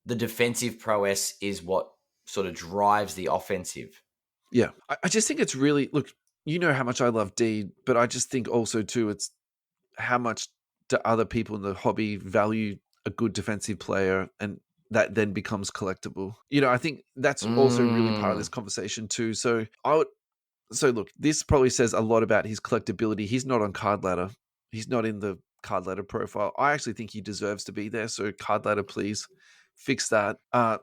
the defensive prowess is what sort of drives the offensive. Yeah. I just think it's really, look, you know how much I love D, but I just think also too, it's how much do other people in the hobby value a good defensive player, and that then becomes collectible. I think that's also really part of this conversation too. So look, this probably says a lot about his collectability. He's not on Card Ladder. He's not in the Card Ladder profile. I actually think he deserves to be there. So Card Ladder, please fix that.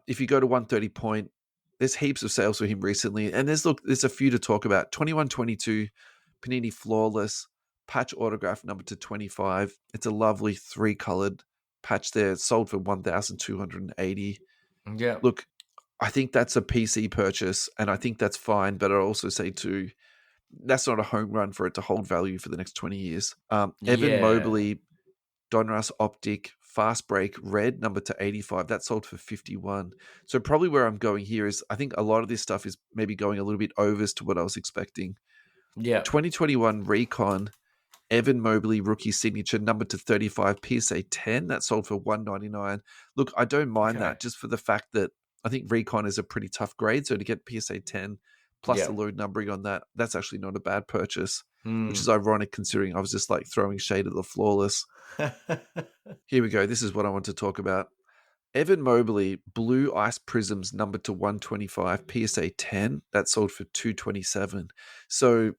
If you go to 130 point, there's heaps of sales for him recently. And there's a few to talk about. 21-22, Panini Flawless, patch autograph number to 25. It's a lovely 3-colored patch there. It's sold for 1,280. Yeah. Look, I think that's a PC purchase, and I think that's fine. But I also say too, that's not a home run for it to hold value for the next 20 years. Evan Mobley, Donruss Optic, Fast Break, red, number to 85. That sold for 51. So probably where I'm going here is I think a lot of this stuff is maybe going a little bit overs to what I was expecting. Yeah. 2021 Recon, Evan Mobley, rookie signature, number to 35, PSA 10. That sold for 199. Look, I don't mind that, just for the fact that I think Recon is a pretty tough grade. So to get PSA 10 plus the low numbering on that, that's actually not a bad purchase, which is ironic considering I was just like throwing shade at the Flawless. Here we go. This is what I want to talk about. Evan Mobley, Blue Ice Prisms, number to 125, PSA 10. That sold for 227. So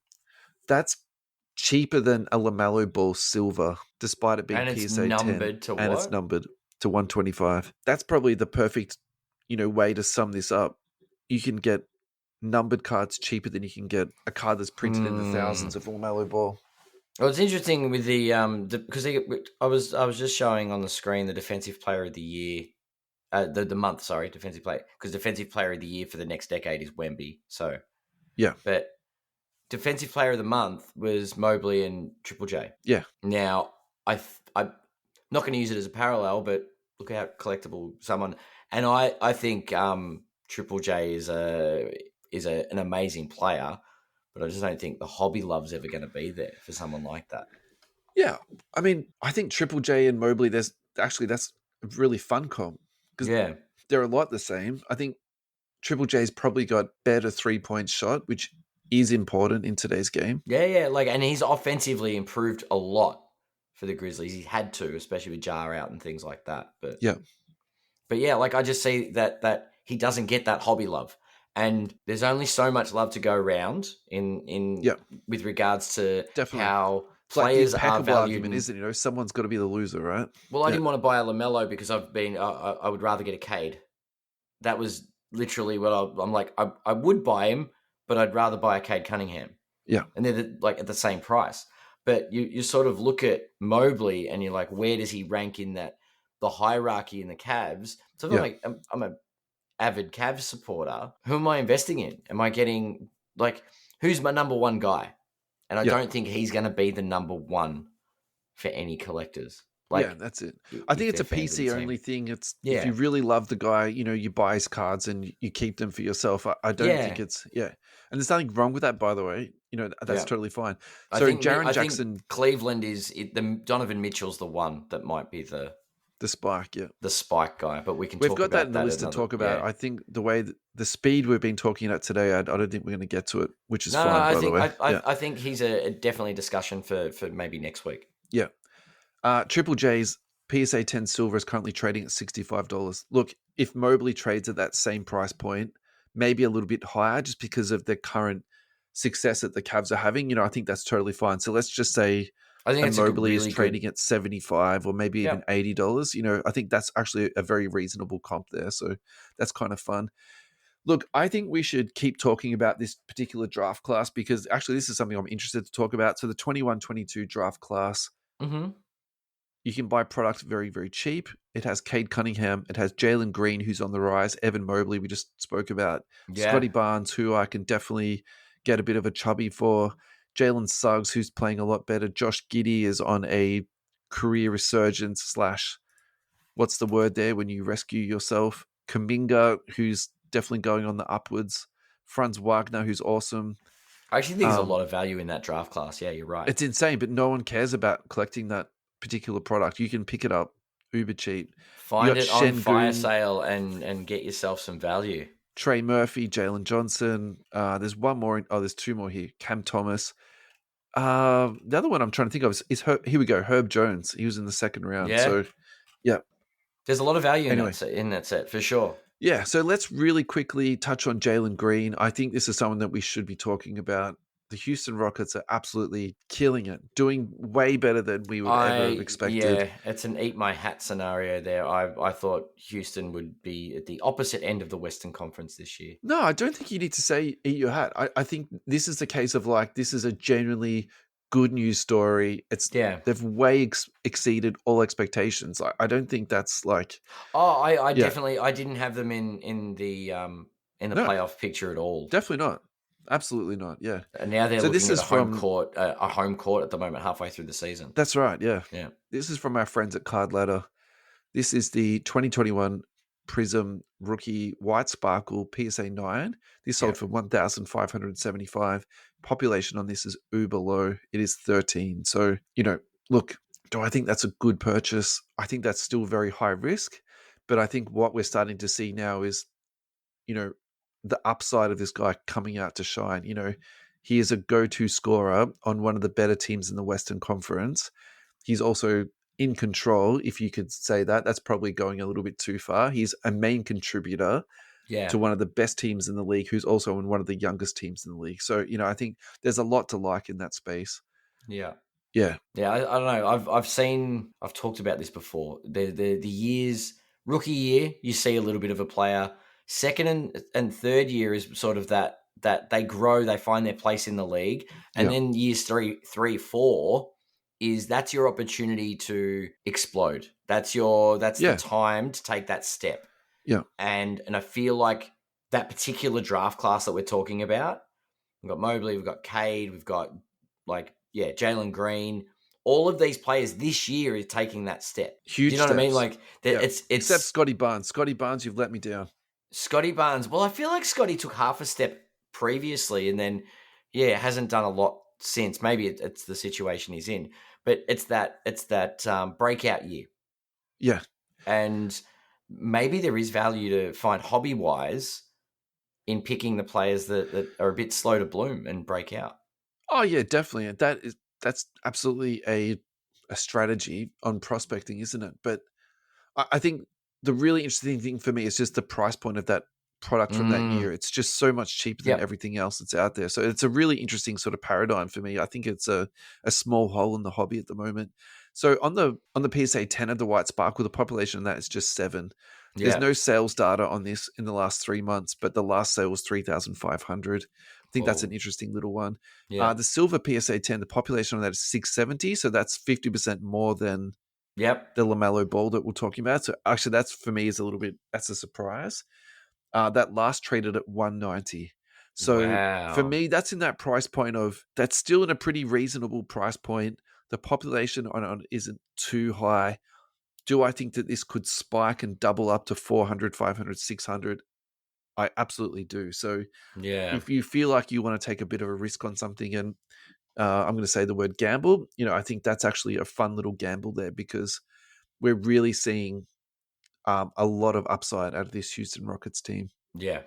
that's cheaper than a LaMelo Ball Silver, despite it being PSA 10. And it's numbered to 125. That's probably the perfect, way to sum this up. You can get numbered cards cheaper than you can get a card that's printed in the thousands of LaMelo Ball. Well, it's interesting with because I was just showing on the screen the defensive player of the year, the month, sorry, defensive player, because defensive player of the year for the next decade is Wemby. So Yeah. but defensive player of the month was Mobley and Triple J. Yeah. Now I'm not going to use it as a parallel, but look how collectible someone, and I think Triple J is an amazing player, but I just don't think the hobby love's ever going to be there for someone like that. Yeah. I mean, I think Triple J and Mobley, that's a really fun comp because they're a lot the same. I think Triple J's probably got better 3-point shot, which is important in today's game. Yeah, and he's offensively improved a lot for the Grizzlies. He had to, especially with Jar out and things like that. But yeah, like I just see that he doesn't get that hobby love, and there's only so much love to go around in with regards to how players like are valued. Argument, isn't it? You know, someone's got to be the loser, right? Well, I didn't want to buy a LaMelo because I would rather get a Cade. That was literally what I'm like. I would buy him, but I'd rather buy a Cade Cunningham. Yeah, and they're like at the same price. But you sort of look at Mobley and you're like, where does he rank in the hierarchy in the Cavs? So if I'm a avid Cavs supporter, who am I investing in? Am I getting who's my number one guy? And I don't think he's going to be the number one for any collectors. That's it. I think it's a PC only thing. It's if you really love the guy, you know, you buy his cards and you keep them for yourself. I don't think it's and there's nothing wrong with that, by the way. You know, that's totally fine. So Jaren Jackson, think Cleveland Donovan Mitchell's the one that might be the spike, the spike guy. But we've got that in the list to talk about. I think the way the speed we've been talking about today, I don't think we're going to get to it, which is fine. By the way, I think he's definitely a discussion for maybe next week. Yeah. Triple J's PSA 10 silver is currently trading at $65. Look, if Mobley trades at that same price point, maybe a little bit higher just because of the current success that the Cavs are having, you know, I think that's totally fine. So let's just say I think Mobley is trading at $75 or maybe even $80. You know, I think that's actually a very reasonable comp there. So that's kind of fun. Look, I think we should keep talking about this particular draft class because actually this is something I'm interested to talk about. So the 21-22 draft class, you can buy product very, very cheap. It has Cade Cunningham. It has Jalen Green, who's on the rise. Evan Mobley, we just spoke about. Scotty Barnes, who I can definitely get a bit of a chubby for. Jalen Suggs, who's playing a lot better. Josh Giddey is on a career resurgence / what's the word there when you rescue yourself? Kuminga, who's definitely going on the upwards. Franz Wagner, who's awesome. I actually think there's a lot of value in that draft class. Yeah, you're right. It's insane, but no one cares about collecting that particular product. You can pick it up uber cheap. Find it on fire sale and get yourself some value. Trey Murphy, Jalen Johnson. There's one more. There's two more here. Cam Thomas. The other one I'm trying to think of is here we go. Herb Jones. He was in the second round. Yeah. So, yeah. There's a lot of value in that set for sure. Yeah. So let's really quickly touch on Jalen Green. I think this is someone that we should be talking about. The Houston Rockets are absolutely killing it, doing way better than we would ever have expected. Yeah, it's an eat my hat scenario there. I thought Houston would be at the opposite end of the Western Conference this year. No, I don't think you need to say eat your hat. I think this is the case of this is a genuinely good news story. They've way exceeded all expectations. I don't think that's I definitely I didn't have them in the playoff picture at all. Definitely not. Absolutely not. Yeah. And now they're looking at a home court at the moment, halfway through the season. That's right. Yeah. Yeah. This is from our friends at Card Ladder. This is the 2021 Prism Rookie White Sparkle PSA 9. This sold for $1,575. Population on this is uber low. It is 13. So, look, do I think that's a good purchase? I think that's still very high risk. But I think what we're starting to see now is, the upside of this guy coming out to shine. He is a go-to scorer on one of the better teams in the Western Conference. He's also in control, if you could say that. That's probably going a little bit too far. He's a main contributor to one of the best teams in the league, who's also in one of the youngest teams in the league. So, I think there's a lot to like in that space. Yeah. Yeah. Yeah, I don't know. I've talked about this before. The years, rookie year, you see a little bit of a player. Second and third year is sort of that that they grow, they find their place in the league. And then years three, 4 that's your opportunity to explode. That's the time to take that step. Yeah. And I feel like that particular draft class that we're talking about, we've got Mobley, we've got Cade, we've got Jalen Green. All of these players this year is taking that step. Huge. Do you know steps. what I mean? Like it's except Scotty Barnes. Scotty Barnes, you've let me down. Scotty Barnes. Well, I feel like Scotty took half a step previously, and then hasn't done a lot since. Maybe it's the situation he's in, but it's that breakout year. Yeah, and maybe there is value to find hobby wise in picking the players that are a bit slow to bloom and break out. Oh yeah, definitely. That's absolutely a strategy on prospecting, isn't it? But I think the really interesting thing for me is just the price point of that product from that year. It's just so much cheaper than everything else that's out there. So it's a really interesting sort of paradigm for me. I think it's a small hole in the hobby at the moment. So on the PSA 10 of the White Sparkle, the population of that is just 7. There's no sales data on this in the last 3 months, but the last sale was 3,500. I think that's an interesting little one. Yeah. The silver PSA 10, the population on that is 670. So that's 50% more than the LaMelo ball that we're talking about. So actually that's for me that's a surprise. That last traded at 190. So for me, that's in that price point that's still in a pretty reasonable price point. The population on isn't too high. Do I think that this could spike and double up to 400, 500, 600? I absolutely do. So if you feel like you want to take a bit of a risk on something, and I'm going to say the word gamble, I think that's actually a fun little gamble there, because we're really seeing a lot of upside out of this Houston Rockets team. Yeah.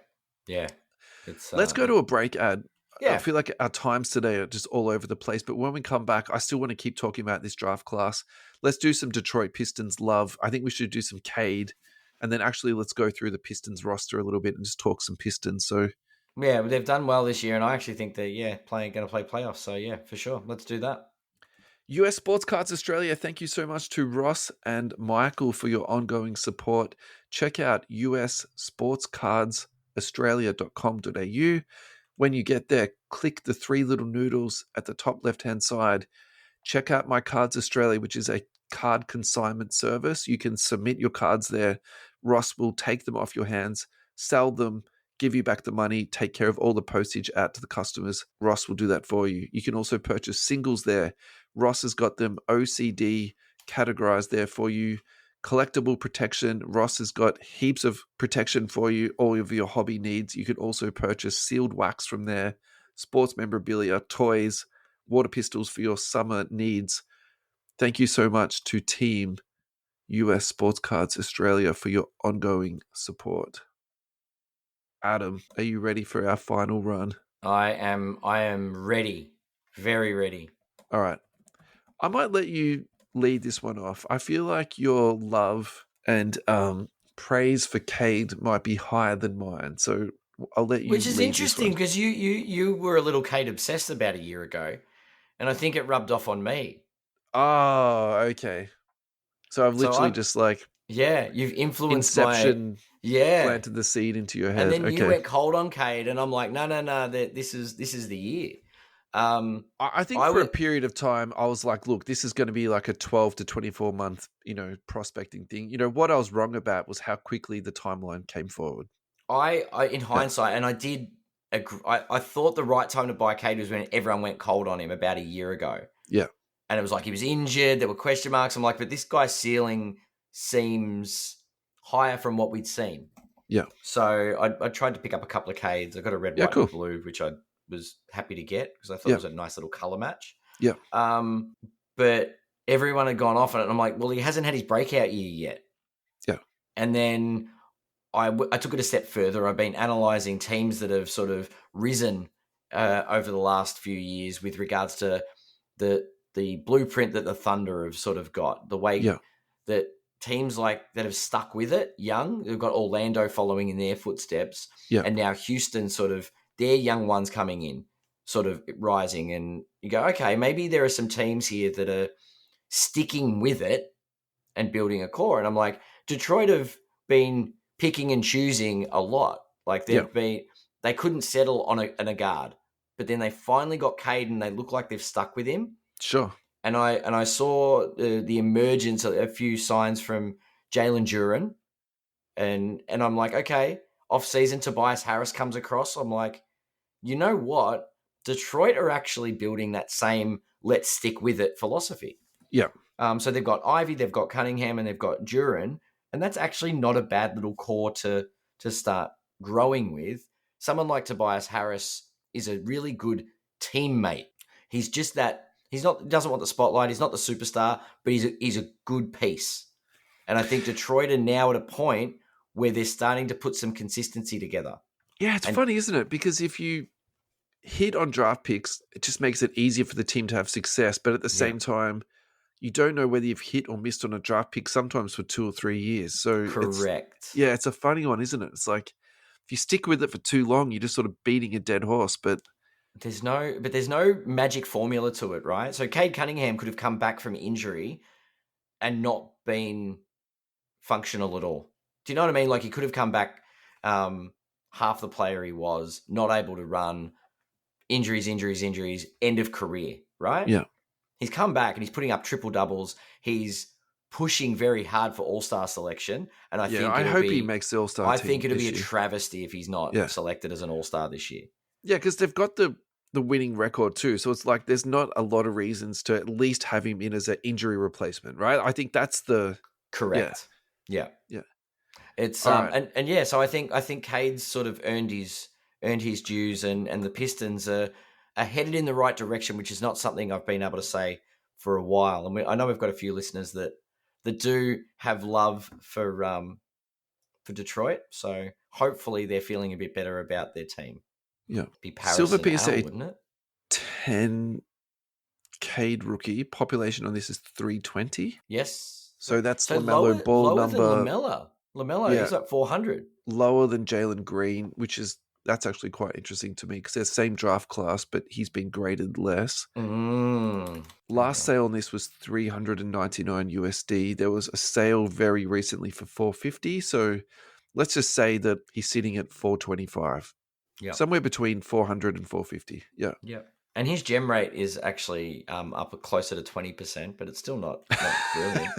Let's go to a break, Ad. Yeah. I feel like our times today are just all over the place, but when we come back, I still want to keep talking about this draft class. Let's do some Detroit Pistons love. I think we should do some Cade, and then actually let's go through the Pistons roster a little bit and just talk some Pistons. So yeah, they've done well this year, and I actually think they're going to play playoffs. So yeah, for sure, let's do that. US Sports Cards Australia, thank you so much to Ross and Michael for your ongoing support. Check out ussportscardsaustralia.com.au. When you get there, click the 3 little noodles at the top left-hand side. Check out My Cards Australia, which is a card consignment service. You can submit your cards there. Ross will take them off your hands, sell them, give you back the money, take care of all the postage out to the customers. Ross will do that for you. You can also purchase singles there. Ross has got them OCD categorized there for you. Collectible protection. Ross has got heaps of protection for you, all of your hobby needs. You can also purchase sealed wax from there, sports memorabilia, toys, water pistols for your summer needs. Thank you so much to Team US Sports Cards Australia for your ongoing support. Adam, are you ready for our final run? I am ready. Very ready. All right. I might let you lead this one off. I feel like your love and praise for Cade might be higher than mine, so I'll let you. Which is interesting, because you were a little Cade obsessed about a year ago, and I think it rubbed off on me. Oh, okay. So I've literally just you've influenced Inception. Planted the seed into your head, and then you went cold on Cade, and I'm like, no, this is the year. I think for a period of time, I was like, look, this is going to be like a 12 to 24 month, prospecting thing. What I was wrong about was how quickly the timeline came forward. I in hindsight, and I did agree, I thought the right time to buy Cade was when everyone went cold on him about a year ago. Yeah. And it was like he was injured. There were question marks. I'm like, but this guy's ceiling seems higher from what we'd seen. Yeah. So I tried to pick up a couple of Cades. I got a red, white, and blue, which I was happy to get because I thought it was a nice little color match. Yeah. But everyone had gone off on it, and I'm like, well, he hasn't had his breakout year yet. Yeah. And then I took it a step further. I've been analyzing teams that have sort of risen over the last few years with regards to the blueprint that the Thunder have sort of got, the way that teams that have stuck with it, young, they've got Orlando following in their footsteps, and now Houston sort of, their young ones coming in, sort of rising, and you go, okay, maybe there are some teams here that are sticking with it and building a core. And I'm like, Detroit have been picking and choosing a lot. Like they've been, they couldn't settle on a guard. But then they finally got Cade, and they look like they've stuck with him. Sure. And I saw the emergence of a few signs from Jalen Duren, and I'm like, okay, off season Tobias Harris comes across. I'm like, you know what? Detroit are actually building that same let's stick with it philosophy. Yeah. So they've got Ivy, they've got Cunningham, and they've got Duren, and that's actually not a bad little core to start growing with. Someone like Tobias Harris is a really good teammate. He's just that doesn't want the spotlight. He's not the superstar, but he's a good piece. And I think Detroit are now at a point where they're starting to put some consistency together. Yeah, it's funny, isn't it? Because if you hit on draft picks, it just makes it easier for the team to have success. But at the same time, you don't know whether you've hit or missed on a draft pick sometimes for 2 or 3 years. So correct. It's a funny one, isn't it? It's like if you stick with it for too long, you're just sort of beating a dead horse. But there's no magic formula to it, right? So Cade Cunningham could have come back from injury and not been functional at all. Do you know what I mean? Like he could have come back half the player he was, not able to run, injuries, end of career, right? Yeah. He's come back and he's putting up triple doubles. He's pushing very hard for All-Star selection. And I hope he makes the All-Star team. I think it'll be a travesty if he's not selected as an All-Star this year. Yeah, because they've got the winning record too. So it's like there's not a lot of reasons to at least have him in as an injury replacement, right? I think that's the correct. Yeah. It's so I think Cade's sort of earned his dues, and the Pistons are headed in the right direction, which is not something I've been able to say for a while. And I know we've got a few listeners that do have love for Detroit, so hopefully they're feeling a bit better about their team. Yeah, be Paris Silver and PSA, Al, wouldn't it? 10 Cade rookie population on this is 320. Yes, so that's LaMelo ball lower number. Than LaMelo is at 400. Lower than Jalen Green, that's actually quite interesting to me because they're same draft class, but he's been graded less. Last sale on this was $399 USD. There was a sale very recently for $450. So let's just say that he's sitting at $425. Yeah, somewhere between $400 and $450. Yeah. And his gem rate is actually up closer to 20%, but it's still not brilliant.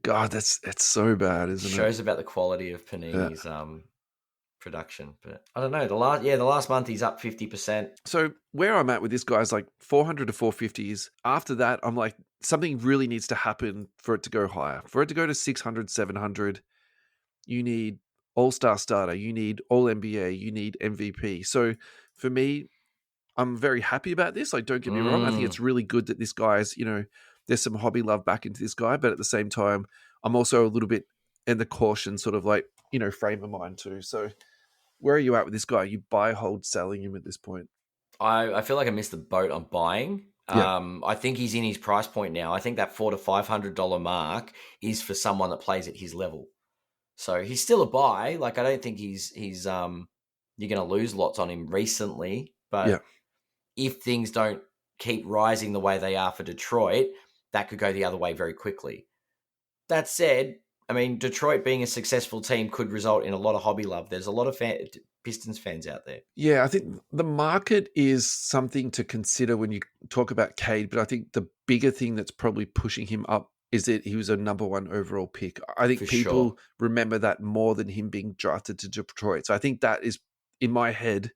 God, it's so bad, isn't it? Shows about the quality of Panini's production, but I don't know. The last month he's up 50%. So where I'm at with this guy is like 400 to 450s. After that, I'm like something really needs to happen for it to go higher. For it to go to 600, 700, you need All-Star starter, you need All-NBA, you need MVP. So for me, I'm very happy about this. Like, don't get me wrong. I think it's really good that this guy is, there's some hobby love back into this guy, but at the same time, I'm also a little bit in the caution sort of like, frame of mind too. So where are you at with this guy? You buy, hold, selling him at this point? I feel like I missed the boat on buying. Yeah. I think he's in his price point now. I think that $400 to $500 mark is for someone that plays at his level. So he's still a buy. Like, I don't think he's you're going to lose lots on him recently, but if things don't keep rising the way they are for Detroit, that could go the other way very quickly. That said, I mean, Detroit being a successful team could result in a lot of hobby love. There's a lot of Pistons fans out there. Yeah, I think the market is something to consider when you talk about Cade, but I think the bigger thing that's probably pushing him up is that he was a number 1 overall pick. I think people remember that more than him being drafted to Detroit. So I think that is, in my head,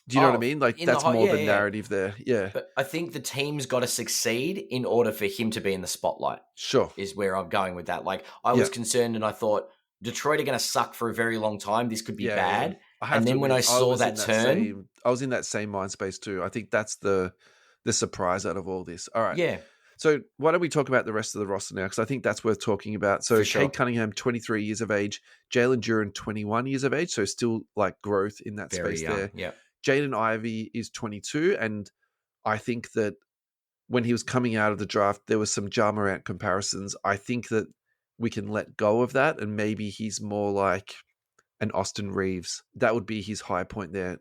do you know what I mean? Like, that's more the narrative there. Yeah. But I think the team's got to succeed in order for him to be in the spotlight. Sure. Is where I'm going with that. Like, I was concerned and I thought, Detroit are going to suck for a very long time. This could be bad. And then when I saw that turn... I was in that same mind space too. I think that's the surprise out of all this. All right. Yeah. So why don't we talk about the rest of the roster now? Because I think that's worth talking about. So Cade Cunningham, 23 years of age. Jalen Duren, 21 years of age. So still like growth in that space young. There. Yeah. Jaden Ivey is 22. And I think that when he was coming out of the draft, there was some Ja Morant comparisons. I think that we can let go of that. And maybe he's more like an Austin Reeves. That would be his high point there.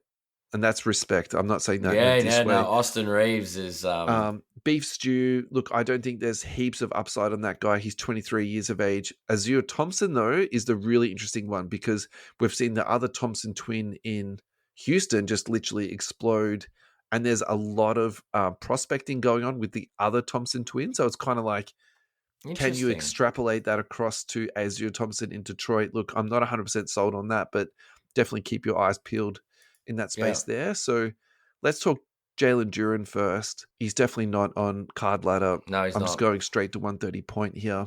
And that's respect. I'm not saying that. No. Austin Reeves is beef stew. Look, I don't think there's heaps of upside on that guy. He's 23 years of age. Azure Thompson, though, is the really interesting one because we've seen the other Thompson twin in Houston just literally explode. And there's a lot of prospecting going on with the other Thompson twins. So it's kind of like, can you Interesting. extrapolate that across to Azure Thompson in Detroit? Look, I'm not 100% sold on that, but definitely keep your eyes peeled in that Yeah. space there. So let's talk Jalen Duren first. He's definitely not on card ladder. No, he's I'm just not. going straight to 130 point here.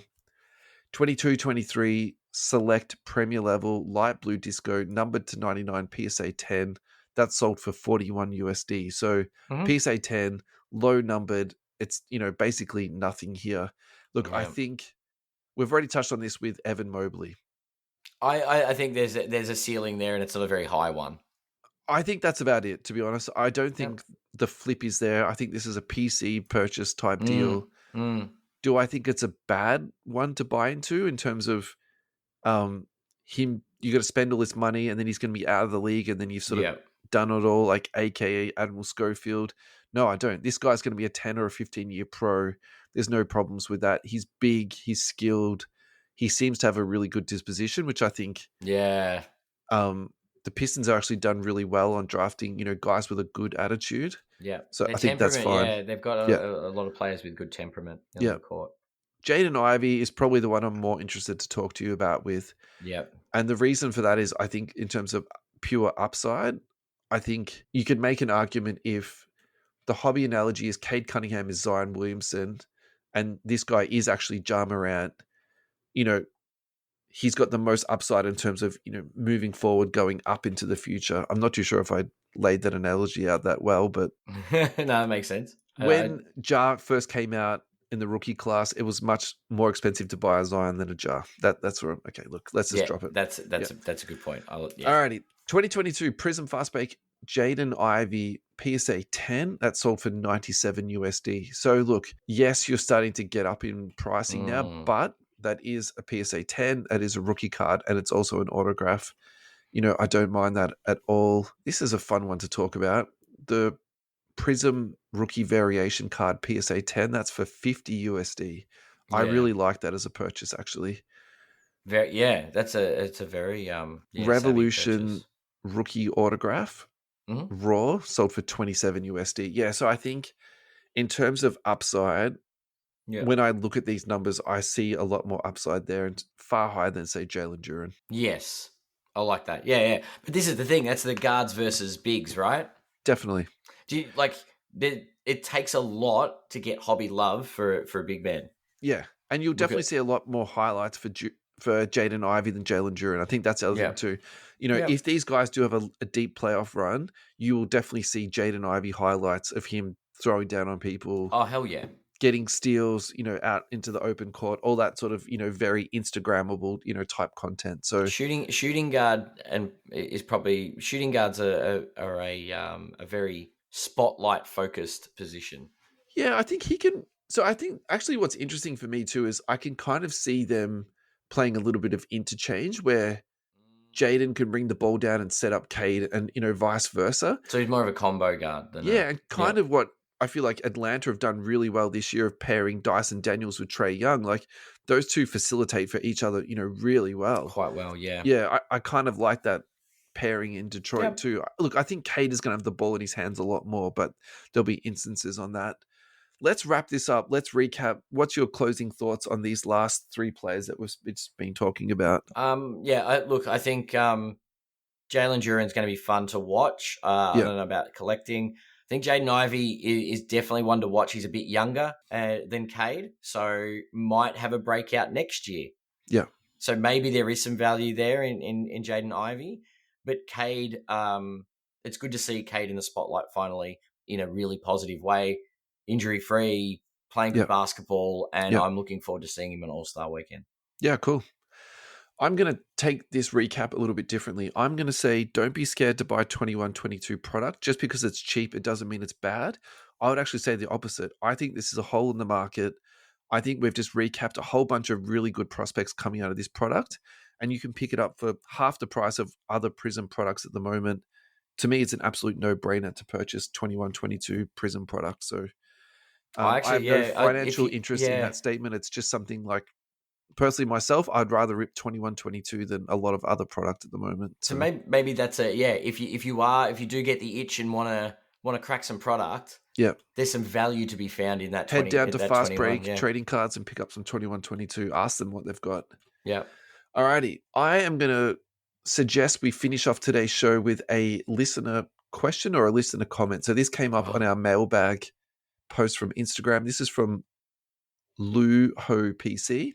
22-23 select premier level light blue disco numbered to 99 PSA 10. That's sold for 41 USD. So Mm-hmm. PSA 10, low numbered. It's, basically nothing here. Look, I Yeah. think we've already touched on this with Evan Mobley. I think there's a ceiling there, and it's not a very high one. I think that's about it, to be honest. I don't Yep. think the flip is there. I think this is a PC purchase type deal. Mm. Do I think it's a bad one to buy into in terms of him? You got to spend all this money, and then he's going to be out of the league, and then you've sort of Yeah. done it all, like AKA Admiral Schofield. No, I don't. This guy's going to be a 10 or a 15-year pro. There's no problems with that. He's big. He's skilled. He seems to have a really good disposition, which I think Yeah. the Pistons are actually done really well on drafting, guys with a good attitude. Yeah. So Their I think that's temperament, fine. yeah, they've got Yeah. a lot of players with good temperament on Yeah. the court. Jaden Ivey is probably the one I'm more interested to talk to you about with. Yep. And the reason for that is I think in terms of pure upside, I think you could make an argument if the hobby analogy is Cade Cunningham is Zion Williamson and this guy is actually Ja Morant, he's got the most upside in terms of, moving forward, going up into the future. I'm not too sure if I laid that analogy out that well, but No, that makes sense. when Ja first came out in the rookie class, it was much more expensive to buy a Zion than a Ja. That's where okay, look, let's just drop it. That's a good point. Yeah. Alrighty. 2022 Prism Fastbake Jaden Ivey PSA 10 that sold for 97 USD. So look, yes, you're starting to get up in pricing now, but that is a PSA 10. That is a rookie card, and it's also an autograph. I don't mind that at all. This is a fun one to talk about. The Prism rookie variation card PSA 10. That's for 50 USD. I really like that as a purchase, actually. It's a very Revolution rookie autograph. Mm-hmm. Raw sold for 27 USD. Yeah, so I think in terms of upside, when I look at these numbers, I see a lot more upside there and far higher than, say, Jalen Duren. Yes. I like that. Yeah. But this is the thing. That's the guards versus bigs, right? Definitely. Do you it takes a lot to get hobby love for a big man. Yeah. And you'll definitely see a lot more highlights for Jaden Ivey than Jalen Duren. I think that's the other thing too. If these guys do have a deep playoff run, you will definitely see Jaden Ivey highlights of him throwing down on people. Oh, hell yeah. Getting steals, out into the open court, all that sort of, very Instagrammable, type content. So shooting guard is probably shooting guards are a very spotlight focused position. Yeah, I think he can. So I think actually what's interesting for me too is I can kind of see them playing a little bit of interchange where Jaden can bring the ball down and set up Cade and, vice versa. So he's more of a combo guard than and kind of what I feel like Atlanta have done really well this year of pairing Dyson Daniels with Trae Young. Like those two facilitate for each other, really well. Quite well, yeah. Yeah, I kind of like that pairing in Detroit too. Look, I think Cade is going to have the ball in his hands a lot more, but there'll be instances on that. Let's wrap this up. Let's recap. What's your closing thoughts on these last three players that we've been talking about? I think Jalen Duren's going to be fun to watch. I don't know about collecting. I think Jaden Ivey is definitely one to watch. He's a bit younger than Cade, so might have a breakout next year. Yeah. So maybe there is some value there in Jaden Ivey. But Cade, it's good to see Cade in the spotlight finally in a really positive way. Injury-free, playing good basketball, and I'm looking forward to seeing him on All-Star Weekend. Yeah, cool. I'm going to take this recap a little bit differently. I'm going to say don't be scared to buy 21-22 product. Just because it's cheap, it doesn't mean it's bad. I would actually say the opposite. I think this is a hole in the market. I think we've just recapped a whole bunch of really good prospects coming out of this product, and you can pick it up for half the price of other Prism products at the moment. To me, it's an absolute no-brainer to purchase 21-22 Prism products. So I have no financial interest in that statement. It's just something like personally myself, I'd rather rip 21-22 than a lot of other product at the moment. So maybe that's if you do get the itch and wanna crack some product, yeah, there's some value to be found in that head 20 down to that Fast 21. Break Yeah. trading cards and pick up some 21-22. Ask them what they've got. Yeah. Alrighty, I am going to suggest we finish off today's show with a listener question or a listener comment. So this came up on our mailbag post from Instagram. This is from Lou Ho PC.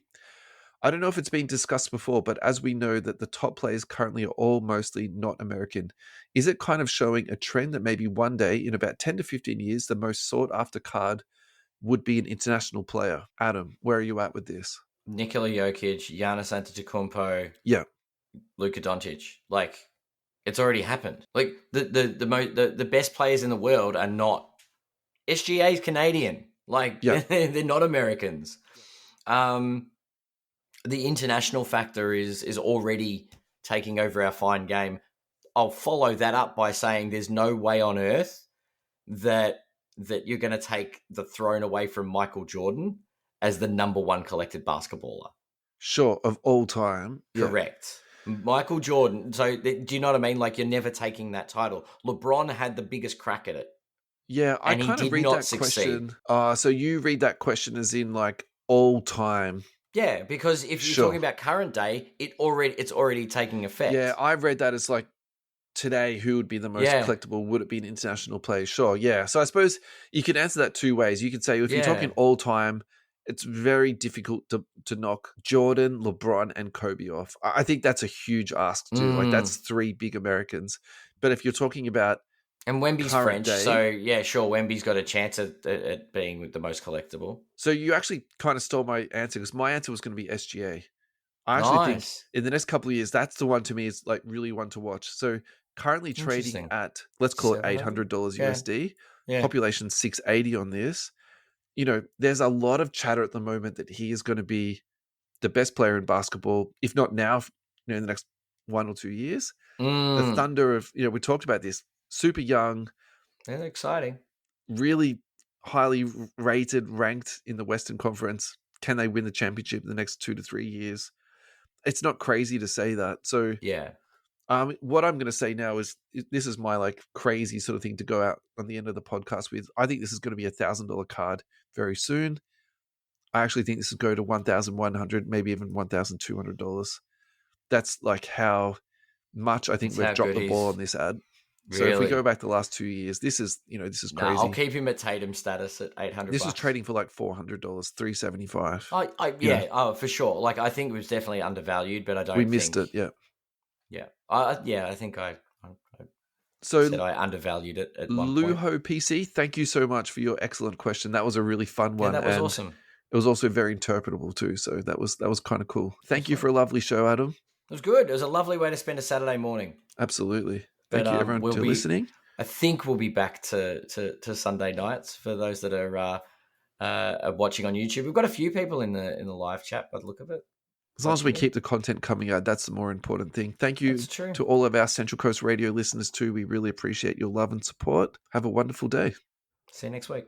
I don't know if it's been discussed before, but as we know that the top players currently are all mostly not American, is it kind of showing a trend that maybe one day in about 10 to 15 years, the most sought after card would be an international player? Adam, where are you at with this? Nikola Jokic, Giannis Antetokounmpo, Yeah, Luka Doncic. Like, it's already happened. Like the best players in the world are not SGA's Canadian. Like they're not Americans. The international factor is already taking over our fine game. I'll follow that up by saying there's no way on earth that you're going to take the throne away from Michael Jordan as the number one collected basketballer. Sure, of all time. Correct. Yeah. Michael Jordan. So do you know what I mean? Like, you're never taking that title. LeBron had the biggest crack at it. Yeah, I kind of read that question. So you read that question as in like all time. Yeah, because if you're talking about current day, it's already taking effect. Yeah, I read that as like today, who would be the most collectible? Would it be an international player? Sure, yeah. So I suppose you can answer that two ways. You could say if you're talking all time, it's very difficult to knock Jordan, LeBron, and Kobe off. I think that's a huge ask too. Like that's three big Americans. But if you're talking about and Wemby's French, so yeah, sure, Wemby's got a chance at being the most collectible. So you actually kind of stole my answer because my answer was going to be SGA. I actually think in the next couple of years, that's the one to me is like really one to watch. So currently trading at, let's call it $800 USD, population 680 on this. You know, there's a lot of chatter at the moment that he is going to be the best player in basketball, if not now, in the next 1 or 2 years. The Thunder of, we talked about this, super young. And exciting. Really highly rated, ranked in the Western Conference. Can they win the championship in the next 2 to 3 years? It's not crazy to say that. So yeah. What I'm going to say now is this is my like crazy sort of thing to go out on the end of the podcast with. I think this is going to be $1,000 card very soon. I actually think this will go to $1,100, maybe even $1,200. That's like how much I think we've dropped the ball on this ad. So if we go back the last 2 years, this is crazy. I'll keep him at Tatum status at $800. This is trading for like $400, $375. Oh, for sure. Like I think it was definitely undervalued, but I don't. We missed it. Yeah. Yeah. I think I said I undervalued it at one point. Luho PC, thank you so much for your excellent question. That was a really fun one. That was awesome. It was also very interpretable too, so that was kind of cool. Thank you for a lovely show, Adam. It was good. It was a lovely way to spend a Saturday morning. Absolutely. Thank you, everyone, for listening. I think we'll be back to Sunday nights for those that are watching on YouTube. We've got a few people in the live chat by the look of it. As long as we keep the content coming out, that's the more important thing. Thank you to all of our Central Coast Radio listeners too. We really appreciate your love and support. Have a wonderful day. See you next week.